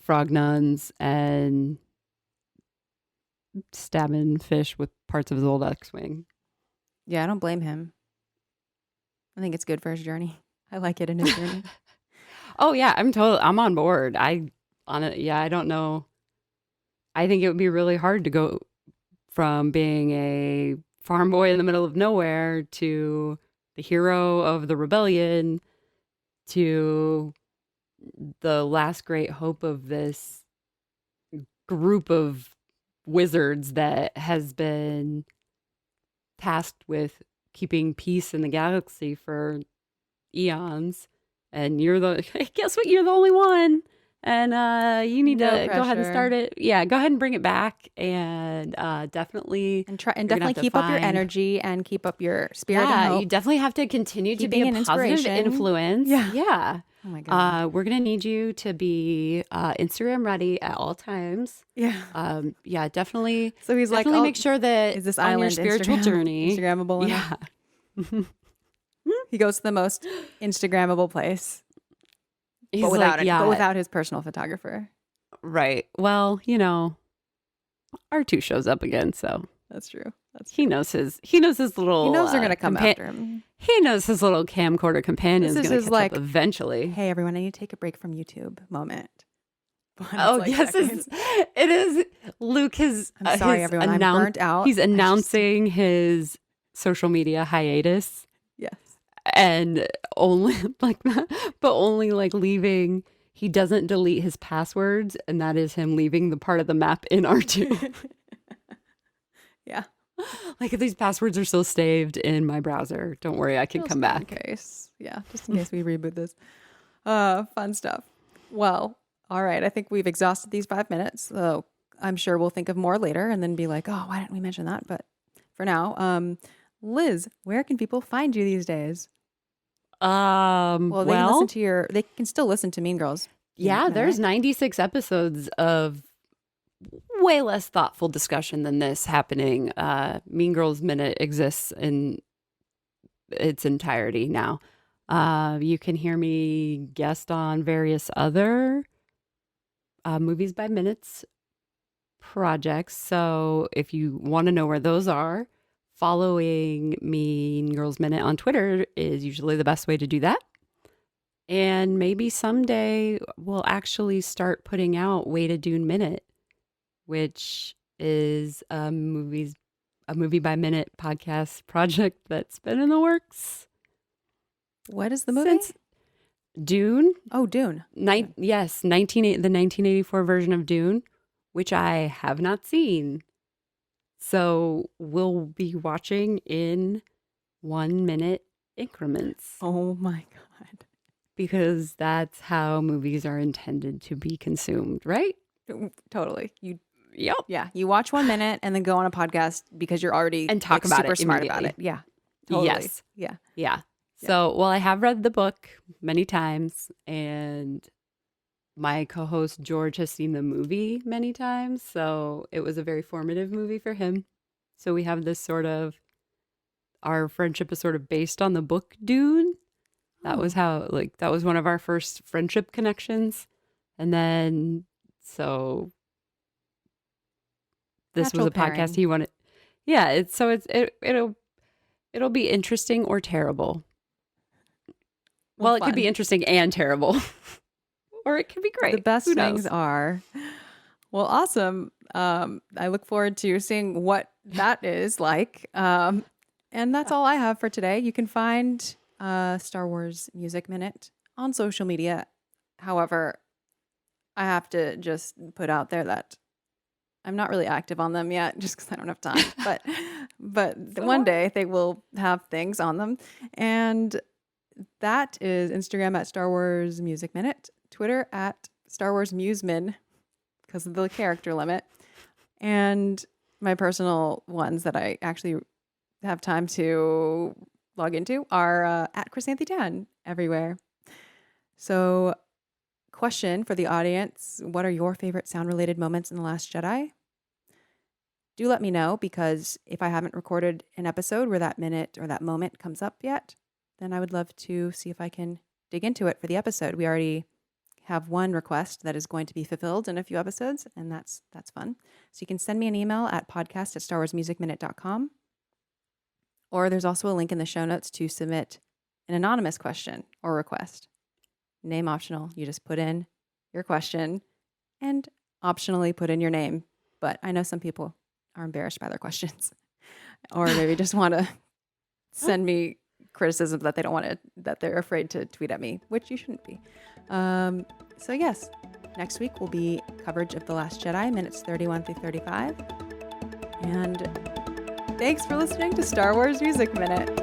frog nuns and stabbing fish with parts of his old X-Wing. Yeah, I don't blame him. I think it's good for his journey. I like it in his journey. Oh yeah, I'm on board. I don't know. I think it would be really hard to go from being a farm boy in the middle of nowhere to the hero of the rebellion to the last great hope of this group of wizards that has been tasked with keeping peace in the galaxy for eons. And guess what? You're the only one. And you need No to go ahead and pressure. start it. Yeah, go ahead and bring it back. And definitely And you're gonna definitely have to keep up your find- energy and keep up your spirit Yeah, and you hope. definitely have to continue to be Keeping a an positive inspiration. influence. Yeah. Yeah. Oh my God. We're gonna need you to be Instagram ready at all times. Yeah. Yeah, definitely. So he's like, Definitely oh, make sure that is this on your island spiritual journey, Instagrammable enough? yeah, He goes to the most Instagrammable place, he's but without like, it, yeah, but without his personal photographer. right. Well, R2 shows up again, so That's true. he knows his little. He knows they're gonna come compa- after him. He knows his little camcorder companion is This is going to his, catch like, up eventually. Hey, everyone, I need to take a break from YouTube moment. But it's Oh like yes, seconds. it is. Luke has. I'm sorry, everyone. I'm burnt out. He's I just- announcing his social media hiatus, Yes. and only only leaving. He doesn't delete his passwords, and that is him leaving the part of the map in R2. Yeah. Like, if these passwords are still saved in my browser, don't worry, I can Just come in back. case. Yeah, just in case we reboot this. Fun stuff. Well, all right. I think we've exhausted these 5 minutes. So I'm sure we'll think of more later and then be like, oh, why didn't we mention that? But for now, Liz, where can people find you these days? Well, they can listen to they can still listen to Mean Girls. Yeah, Minute, there's right? 96 episodes of way less thoughtful discussion than this happening. Mean Girls Minute exists in its entirety now. You can hear me guest on various other Movies by Minutes projects. So if you want to know where those are, following Mean Girls Minute on Twitter is usually the best way to do that. And maybe someday we'll actually start putting out Way to Dune Minute, which is a movie by minute podcast project that's been in the works. What is the movie? Since Dune. Oh, Dune. Yes, the 1984 version of Dune, which I have not seen. So we'll be watching in 1 minute increments. Oh my God. Because that's how movies are intended to be consumed, right? Totally. Yep. Yeah, you watch 1 minute and then go on a podcast because you're already And talk like, about super it smart about immediately. it. Yeah, totally. Yes. Yeah. Yeah. So, well, I have read the book many times, and my co-host George has seen the movie many times, so it was a very formative movie for him. So we have this sort of, our friendship is sort of based on the book Dune. That was how, like, that was one of our first friendship connections. And then, so this Natural was a pairing. podcast he wanted. Yeah, it'll be interesting or terrible. Well, it could be fun. interesting and terrible. Or it could be great. The best Who knows? things are, well, awesome. I look forward to seeing what that is like. And that's all I have for today. You can find Star Wars Music Minute on social media. However, I have to just put out there that I'm not really active on them yet, just because I don't have time. But So one day they will have things on them, and that is Instagram at Star Wars Music Minute, Twitter at Star Wars Musemin because of the character limit, and my personal ones that I actually have time to log into are at Chrysanthi10 everywhere. So, question for the audience: what are your favorite sound-related moments in The Last Jedi? Do let me know, because if I haven't recorded an episode where that minute or that moment comes up yet, then I would love to see if I can dig into it for the episode. We already have one request that is going to be fulfilled in a few episodes, and that's fun. So you can send me an email at podcast@starwarsmusicminute.com. Or there's also a link in the show notes to submit an anonymous question or request. Name optional. You just put in your question and optionally put in your name. But I know some people are embarrassed by their questions, or maybe just want to send me criticism that they don't want to, that they're afraid to tweet at me, which you shouldn't be. So yes, next week will be coverage of The Last Jedi, minutes 31 through 35. And thanks for listening to Star Wars Music Minute.